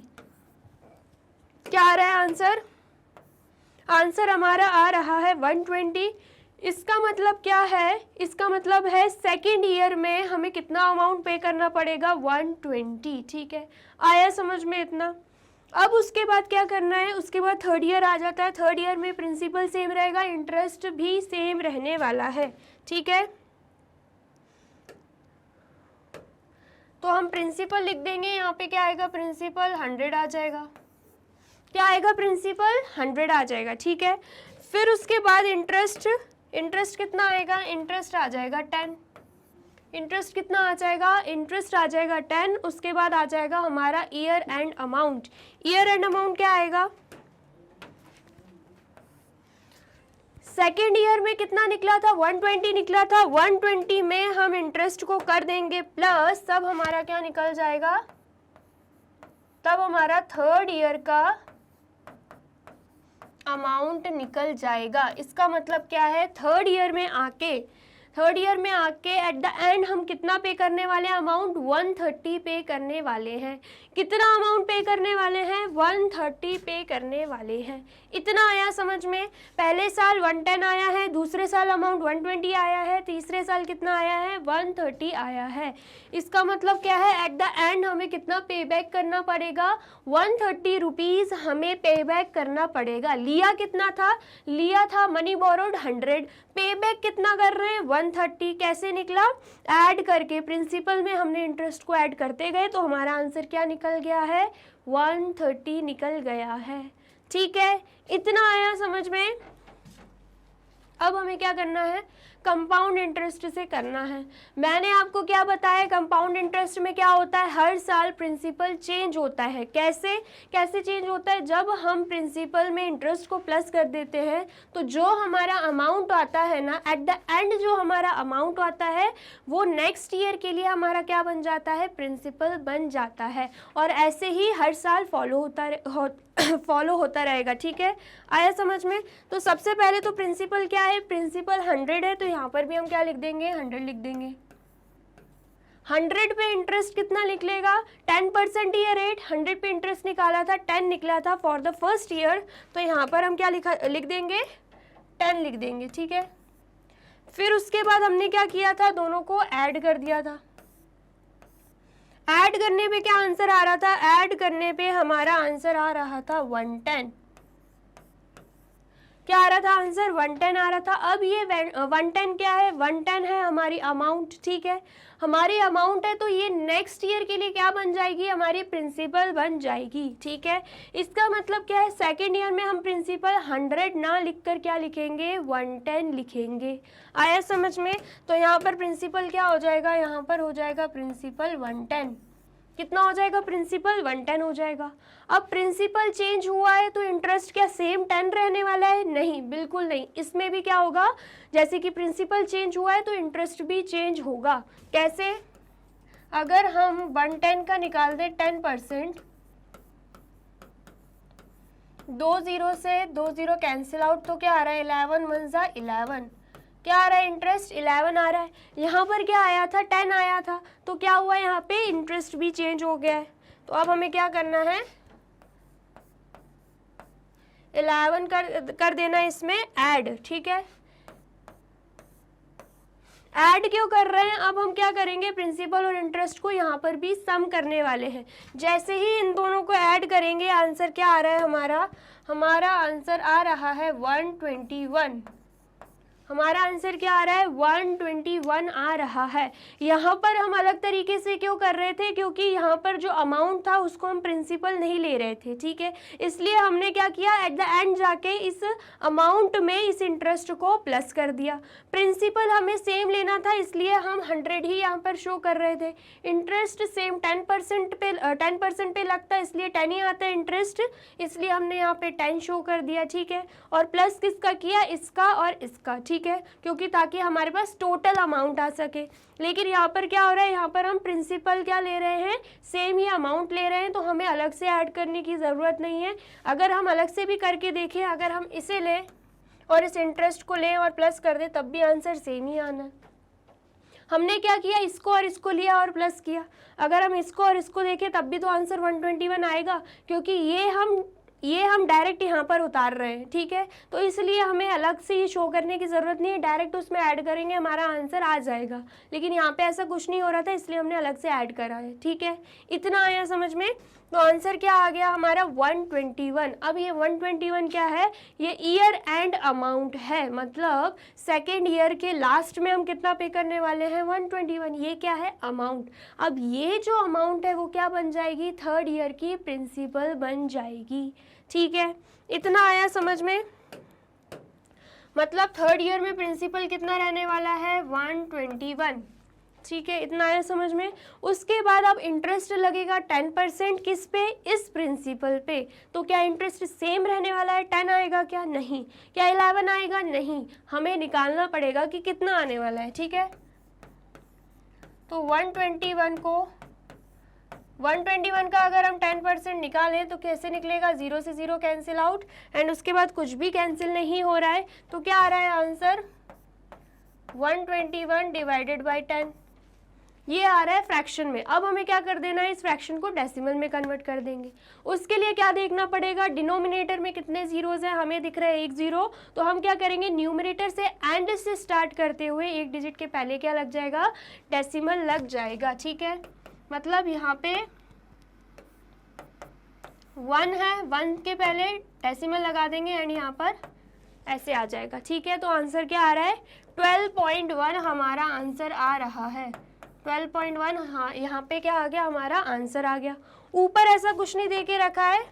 क्या आ रहा है आंसर, आंसर हमारा आ रहा है 120। इसका मतलब क्या है, इसका मतलब है सेकेंड ईयर में हमें कितना अमाउंट पे करना पड़ेगा, 120, ठीक है। आया समझ में इतना। अब उसके बाद क्या करना है, उसके बाद थर्ड ईयर आ जाता है। थर्ड ईयर में प्रिंसिपल सेम रहेगा, इंटरेस्ट भी सेम रहने वाला है, ठीक है। तो हम प्रिंसिपल लिख देंगे, यहाँ पे क्या आएगा, प्रिंसिपल 100 आ जाएगा। क्या आएगा, प्रिंसिपल 100 आ जाएगा, ठीक है। फिर उसके बाद इंटरेस्ट, इंटरेस्ट कितना आएगा, इंटरेस्ट आ जाएगा 10। इंटरेस्ट कितना आ जाएगा, इंटरेस्ट आ जाएगा 10। उसके बाद आ जाएगा हमारा year and amount. Year and amount क्या आएगा, सेकेंड ईयर में कितना निकला था, 120 निकला था। 120 में हम इंटरेस्ट को कर देंगे प्लस, तब हमारा क्या निकल जाएगा, तब हमारा थर्ड ईयर का अमाउंट निकल जाएगा। इसका मतलब क्या है, थर्ड ईयर में आके एट द एंड हम कितना पे करने वाले हैं, अमाउंट 130 पे करने वाले हैं। कितना अमाउंट पे करने वाले हैं, 130 पे करने वाले हैं। इतना आया समझ में। पहले साल 110 आया है, दूसरे साल अमाउंट 120 आया है, तीसरे साल कितना आया है, 130 आया है। इसका मतलब क्या है, एट द एंड हमें कितना पे बैक करना पड़ेगा, 130 रुपीज़ हमें पे बैक करना पड़ेगा। लिया कितना था, लिया था मनी बोरोड 100, पे बैक कितना कर रहे हैं, 130। कैसे निकला, ऐड करके, प्रिंसिपल में हमने इंटरेस्ट को ऐड करते गए तो हमारा आंसर क्या निकल गया है, 130 निकल गया है, ठीक है। इतना आया समझ में। अब हमें क्या करना है, कंपाउंड इंटरेस्ट से करना है। मैंने आपको क्या बताया, कंपाउंड इंटरेस्ट में क्या होता है, हर साल प्रिंसिपल चेंज होता है। कैसे कैसे चेंज होता है, जब हम प्रिंसिपल में इंटरेस्ट को प्लस कर देते हैं तो जो हमारा अमाउंट आता है ना, एट द एंड जो हमारा अमाउंट आता है वो नेक्स्ट ईयर के लिए हमारा क्या बन जाता है, प्रिंसिपल बन जाता है। और ऐसे ही हर साल फॉलो होता रहेगा, ठीक है। आया समझ में। तो सबसे पहले तो प्रिंसिपल क्या है, प्रिंसिपल 100 है, तो यहाँ पर भी हम क्या लिख देंगे, 100 लिख देंगे। 100 पे इंटरेस्ट कितना निकलेगा, 10% ये रेट, 100 पे इंटरेस्ट निकाला था, 10 निकला था फॉर द फर्स्ट ईयर, तो यहाँ पर हम क्या लिख देंगे, 10 लिख देंगे, ठीक है। फिर उसके बाद हमने क्या किया था, दोनों को ऐड कर दिया था। ऐड करने पे क्या आंसर आ रहा था, ऐड करने पे हमारा आंसर आ रहा था 110। क्या आ रहा था आंसर, 110 आ रहा था। अब ये 110 क्या है, 110 है हमारी अमाउंट, ठीक है। हमारी अमाउंट है तो ये नेक्स्ट ईयर के लिए क्या बन जाएगी, हमारी प्रिंसिपल बन जाएगी, ठीक है। इसका मतलब क्या है, सेकेंड ईयर में हम प्रिंसिपल 100 ना लिखकर क्या लिखेंगे, 110 लिखेंगे। आया समझ में। तो यहाँ पर प्रिंसिपल क्या हो जाएगा, यहाँ पर हो जाएगा प्रिंसिपल 110। कितना हो जाएगा, प्रिंसिपल 110 हो जाएगा। अब प्रिंसिपल चेंज हुआ है तो इंटरेस्ट क्या सेम 10 रहने वाला है, नहीं, बिल्कुल नहीं। इसमें भी क्या होगा, जैसे कि प्रिंसिपल चेंज हुआ है तो इंटरेस्ट भी चेंज होगा। कैसे, अगर हम 110 का निकाल दें 10%, 2 0 से 2 0 कैंसिल आउट, तो क्या आ रहा है, 11 1 जा 11। क्या आ रहा है, इंटरेस्ट 11 आ रहा है। यहाँ पर क्या आया था, 10 आया था, तो क्या हुआ, यहाँ पे इंटरेस्ट भी चेंज हो गया है। तो अब हमें क्या करना है, 11 कर देना इसमें ऐड, ठीक है। ऐड क्यों कर रहे हैं, अब हम क्या करेंगे, प्रिंसिपल और इंटरेस्ट को यहाँ पर भी सम करने वाले हैं। जैसे ही इन दोनों को ऐड करेंगे, आंसर क्या आ रहा है, हमारा आंसर आ रहा है 121। हमारा आंसर क्या आ रहा है, 121 आ रहा है। यहाँ पर हम अलग तरीके से क्यों कर रहे थे, क्योंकि यहाँ पर जो अमाउंट था उसको हम प्रिंसिपल नहीं ले रहे थे, ठीक है। इसलिए हमने क्या किया, एट द एंड जाके इस अमाउंट में इस इंटरेस्ट को प्लस कर दिया। प्रिंसिपल हमें सेम लेना था, इसलिए हम 100 ही यहाँ पर शो कर रहे थे। इंटरेस्ट सेम 10% पे लगता है, इसलिए 10 ही आता है इंटरेस्ट, इसलिए हमने यहाँ पे 10 शो कर दिया, ठीक है। और प्लस किसका किया, इसका और इसका, ठीक है, क्योंकि ताकि हमारे पास टोटल अमाउंट आ सके। लेकिन यहाँ पर क्या हो रहा है, यहाँ पर हम प्रिंसिपल क्या ले रहे हैं, सेम ही अमाउंट ले रहे हैं, तो हमें अलग से ऐड करने की ज़रूरत नहीं है। अगर हम अलग से भी करके देखें, अगर हम इसे लें और इस इंटरेस्ट को लें और प्लस कर दें तब भी आंसर सेम ही आना है। हमने क्या किया, इसको और इसको लिया और प्लस किया। अगर हम इसको और इसको देखें तब भी तो आंसर 121 आएगा, क्योंकि ये हम डायरेक्ट यहाँ पर उतार रहे हैं, ठीक है। तो इसलिए हमें अलग से ये शो करने की ज़रूरत नहीं है, डायरेक्ट उसमें ऐड करेंगे हमारा आंसर आ जाएगा। लेकिन यहाँ पे ऐसा कुछ नहीं हो रहा था, इसलिए हमने अलग से ऐड करा है, ठीक है। इतना आया समझ में। तो आंसर क्या आ गया हमारा 121। अब ये 121 क्या है, ये ईयर एंड अमाउंट है, मतलब सेकेंड ईयर के लास्ट में हम कितना पे करने वाले हैं 121, ये क्या है अमाउंट। अब ये जो अमाउंट है वो क्या बन जाएगी, थर्ड ईयर की प्रिंसिपल बन जाएगी, ठीक है। इतना आया समझ में, मतलब थर्ड ईयर में प्रिंसिपल कितना रहने वाला है 121, ठीक है। इतना आया समझ में। उसके बाद अब इंटरेस्ट लगेगा 10% किस पे, इस प्रिंसिपल पे। तो क्या इंटरेस्ट सेम रहने वाला है, 10 आएगा क्या, नहीं। क्या 11 आएगा, नहीं। हमें निकालना पड़ेगा कि कितना आने वाला है, ठीक है। तो 121 का अगर हम 10% निकालें तो कैसे निकलेगा, 0 से 0 कैंसिल आउट, एंड उसके बाद कुछ भी कैंसिल नहीं हो रहा है। तो क्या आ रहा है आंसर 121 डिवाइडेड बाई 10, ये आ रहा है फ्रैक्शन में। अब हमें क्या कर देना है, इस फ्रैक्शन को डेसिमल में कन्वर्ट कर देंगे। उसके लिए क्या देखना पड़ेगा, डिनोमिनेटर में कितने जीरोज हैं, हमें दिख रहा है 1 0। तो हम क्या करेंगे, न्यूमरेटर से एंड से स्टार्ट करते हुए एक डिजिट के पहले क्या लग जाएगा, डेसिमल लग जाएगा, ठीक है। मतलब यहाँ पे 1 है, 1 के पहले डेसिमल लगा देंगे एंड यहाँ पर ऐसे आ जाएगा, ठीक है। तो आंसर क्या आ रहा है 12.1 हमारा आंसर आ रहा है, 12.1। हाँ, यहाँ पे क्या आ गया, हमारा आंसर आ गया। ऊपर ऐसा कुछ नहीं दे के रखा है,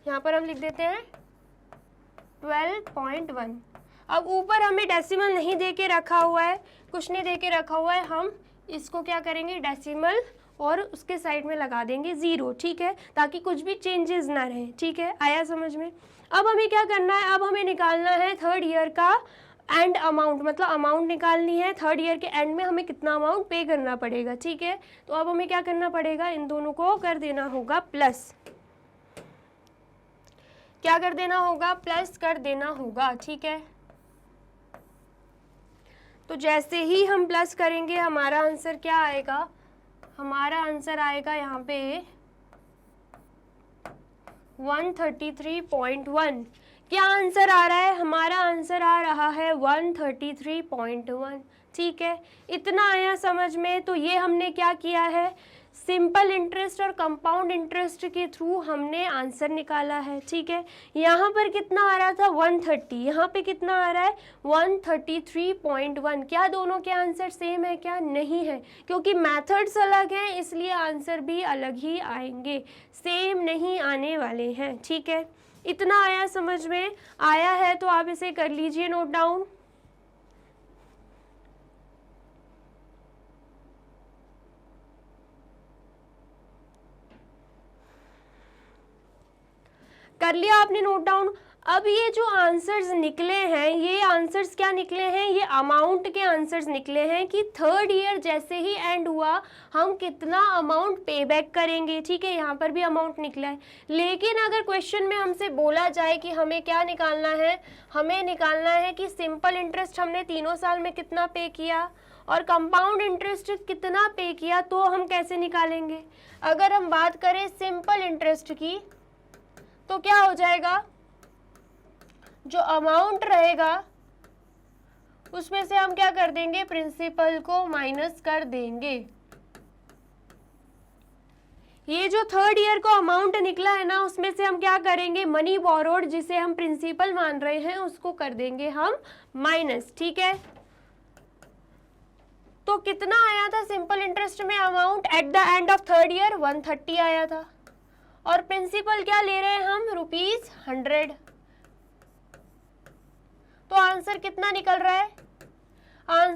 यहाँ पर हम लिख देते हैं 12.1। अब ऊपर हमें डेसिमल नहीं दे के रखा हुआ है, कुछ नहीं दे के रखा हुआ है, हम इसको क्या करेंगे, डेसिमल और उसके साइड में लगा देंगे 0, ठीक है, ताकि कुछ भी चेंजेस ना रहे, ठीक है। आया समझ में। अब हमें क्या करना है, अब हमें निकालना है थर्ड ईयर का एंड अमाउंट, मतलब अमाउंट निकालनी है। थर्ड ईयर के एंड में हमें कितना अमाउंट पे करना पड़ेगा, ठीक है। तो अब हमें क्या करना पड़ेगा, इन दोनों को कर देना होगा प्लस। क्या कर देना होगा, प्लस कर देना होगा, ठीक है। तो जैसे ही हम प्लस करेंगे हमारा आंसर क्या आएगा, हमारा आंसर आएगा यहाँ पे 133.1। क्या आंसर आ रहा है, हमारा आंसर आ रहा है 133.1, ठीक है। इतना आया समझ में। तो ये हमने क्या किया है, सिंपल इंटरेस्ट और कंपाउंड इंटरेस्ट के थ्रू हमने आंसर निकाला है, ठीक है। यहाँ पर कितना आ रहा था 130, यहाँ पे कितना आ रहा है 133.1। क्या दोनों के आंसर सेम है क्या, नहीं है, क्योंकि मेथड्स अलग हैं, इसलिए आंसर भी अलग ही आएंगे, सेम नहीं आने वाले हैं, ठीक है। इतना आया समझ में। आया है तो आप इसे कर लीजिए नोट डाउन। कर लिया आपने नोट डाउन। अब ये जो आंसर्स निकले हैं, ये आंसर्स क्या निकले हैं, ये अमाउंट के आंसर्स निकले हैं कि थर्ड ईयर जैसे ही एंड हुआ हम कितना अमाउंट पे बैक करेंगे, ठीक है। यहाँ पर भी अमाउंट निकला है, लेकिन अगर क्वेश्चन में हमसे बोला जाए कि हमें क्या निकालना है, हमें निकालना है कि सिंपल इंटरेस्ट हमने तीनों साल में कितना पे किया और कंपाउंड इंटरेस्ट कितना पे किया, तो हम कैसे निकालेंगे। अगर हम बात करें सिंपल इंटरेस्ट की तो क्या हो जाएगा, जो अमाउंट रहेगा उसमें से हम क्या कर देंगे, प्रिंसिपल को माइनस कर देंगे। ये जो थर्ड ईयर को अमाउंट निकला है ना, उसमें से हम क्या करेंगे, मनी बोरोड जिसे हम प्रिंसिपल मान रहे हैं उसको कर देंगे हम माइनस, ठीक है। तो कितना आया था सिंपल इंटरेस्ट में amount at the end of third year, 130 आया था, और प्रिंसिपल क्या ले रहे हैं हम, ₹100। तो आंसर कितना निकल रहा है,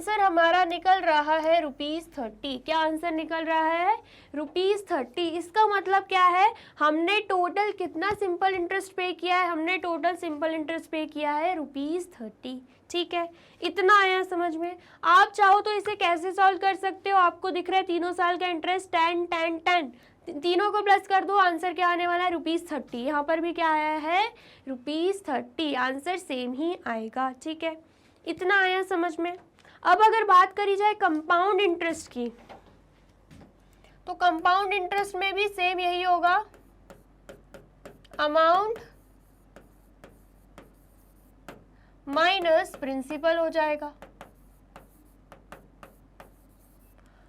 आंसर हमारा निकल रहा है ₹30। क्या आंसर निकल रहा है? ₹30। इसका मतलब क्या है? हमने टोटल कितना सिंपल इंटरेस्ट पे किया है? हमने टोटल सिंपल इंटरेस्ट पे किया है ₹30। ठीक है, इतना आया समझ में। आप चाहो तो इसे कैसे सॉल्व कर सकते हो? आपको दिख रहा है तीनों साल का इंटरेस्ट 10 10 10, तीनों को प्लस कर दो, आंसर क्या आने वाला है? ₹30। यहाँ पर भी क्या आया है? ₹30। आंसर सेम ही आएगा। ठीक है, इतना आया समझ में। अब अगर बात करी जाए कंपाउंड इंटरेस्ट की, तो कंपाउंड इंटरेस्ट में भी सेम यही होगा, अमाउंट माइनस प्रिंसिपल हो जाएगा।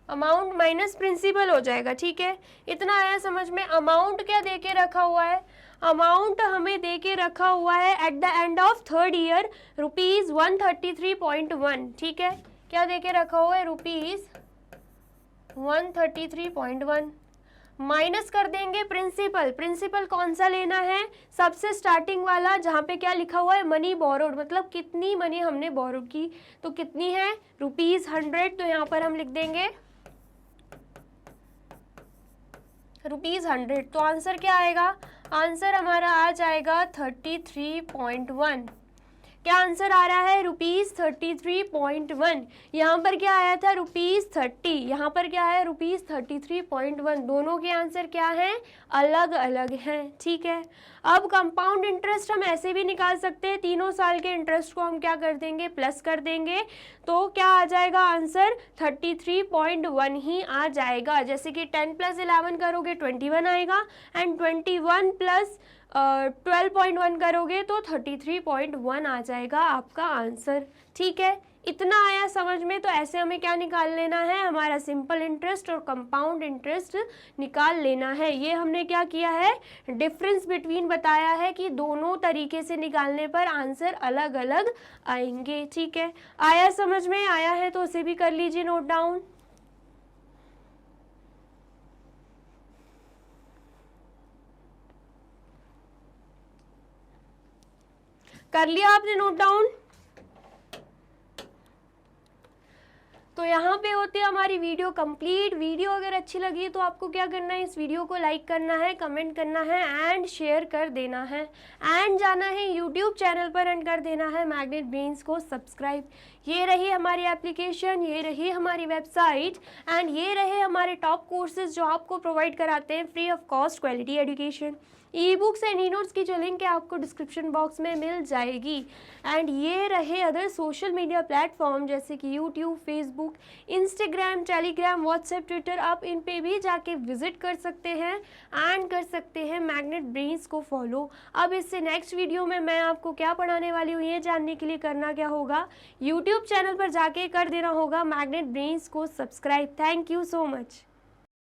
अमाउंट माइनस प्रिंसिपल हो जाएगा। ठीक है, इतना आया समझ में। अमाउंट क्या देके रखा हुआ है? अमाउंट हमें देके रखा हुआ है eight the end of third year ₹133.1। ठीक है, क्या देके रखा हुआ है? ₹133.1 माइनस कर देंगे प्रिंसिपल। प्रिंसिपल कौन सा लेना है? सबसे स्टार्टिंग वाला, जहाँ पे क्या लिखा हुआ है? मनी बोरोड, मतलब कितनी मनी हमने बोरोड की, तो कितनी है? ₹100। तो यहाँ पर हम लिख देंगे ₹100। तो आंसर क्या आएगा? आंसर हमारा आ जाएगा 33.1। क्या आंसर आ रहा है? ₹33.1। यहाँ पर क्या आया था? ₹30। यहाँ पर क्या है? ₹33.1। दोनों के आंसर क्या हैं? अलग अलग हैं। ठीक है, अब कंपाउंड इंटरेस्ट हम ऐसे भी निकाल सकते हैं। तीनों साल के इंटरेस्ट को हम क्या कर देंगे? प्लस कर देंगे। तो क्या आ जाएगा आंसर? 33.1 ही आ जाएगा। जैसे कि 10 + 11 करोगे 21 आएगा, एंड 21 + 12.1 करोगे तो 33.1 आ जाएगा आपका आंसर। ठीक है, इतना आया समझ में। तो ऐसे हमें क्या निकाल लेना है? हमारा सिंपल इंटरेस्ट और कंपाउंड इंटरेस्ट निकाल लेना है। ये हमने क्या किया है? डिफरेंस बिटवीन बताया है कि दोनों तरीके से निकालने पर आंसर अलग अलग आएंगे। ठीक है, आया समझ में? आया है तो उसे भी कर लीजिए नोट डाउन। कर लिया आपने नोट डाउन? तो यहाँ पे होती है हमारी वीडियो कंप्लीट। वीडियो अगर अच्छी लगी तो आपको क्या करना है? इस वीडियो को लाइक करना है, कमेंट करना है एंड शेयर कर देना है, एंड जाना है यूट्यूब चैनल पर एंड कर देना है मैग्नेट ब्रेन्स को सब्सक्राइब। ये रही हमारी एप्लीकेशन, ये रही हमारी वेबसाइट, एंड ये रहे हमारे टॉप कोर्सेज जो आपको प्रोवाइड कराते हैं free of cost quality education. E books and e notes की जो लिंक है आपको डिस्क्रिप्शन बॉक्स में मिल जाएगी। एंड ये रहे अदर सोशल मीडिया प्लेटफॉर्म जैसे कि YouTube, Facebook, Instagram, Telegram, WhatsApp, Twitter. आप इन पे भी जाके विजिट कर सकते हैं एंड कर सकते हैं मैग्नेट ब्रेन्स को फॉलो। अब इससे नेक्स्ट वीडियो में मैं आपको क्या पढ़ाने वाली हूँ ये जानने के लिए करना क्या होगा? यूट्यूब चैनल पर जाके कर देना होगा मैग्नेट ब्रेन्स को subscribe. Thank you so much.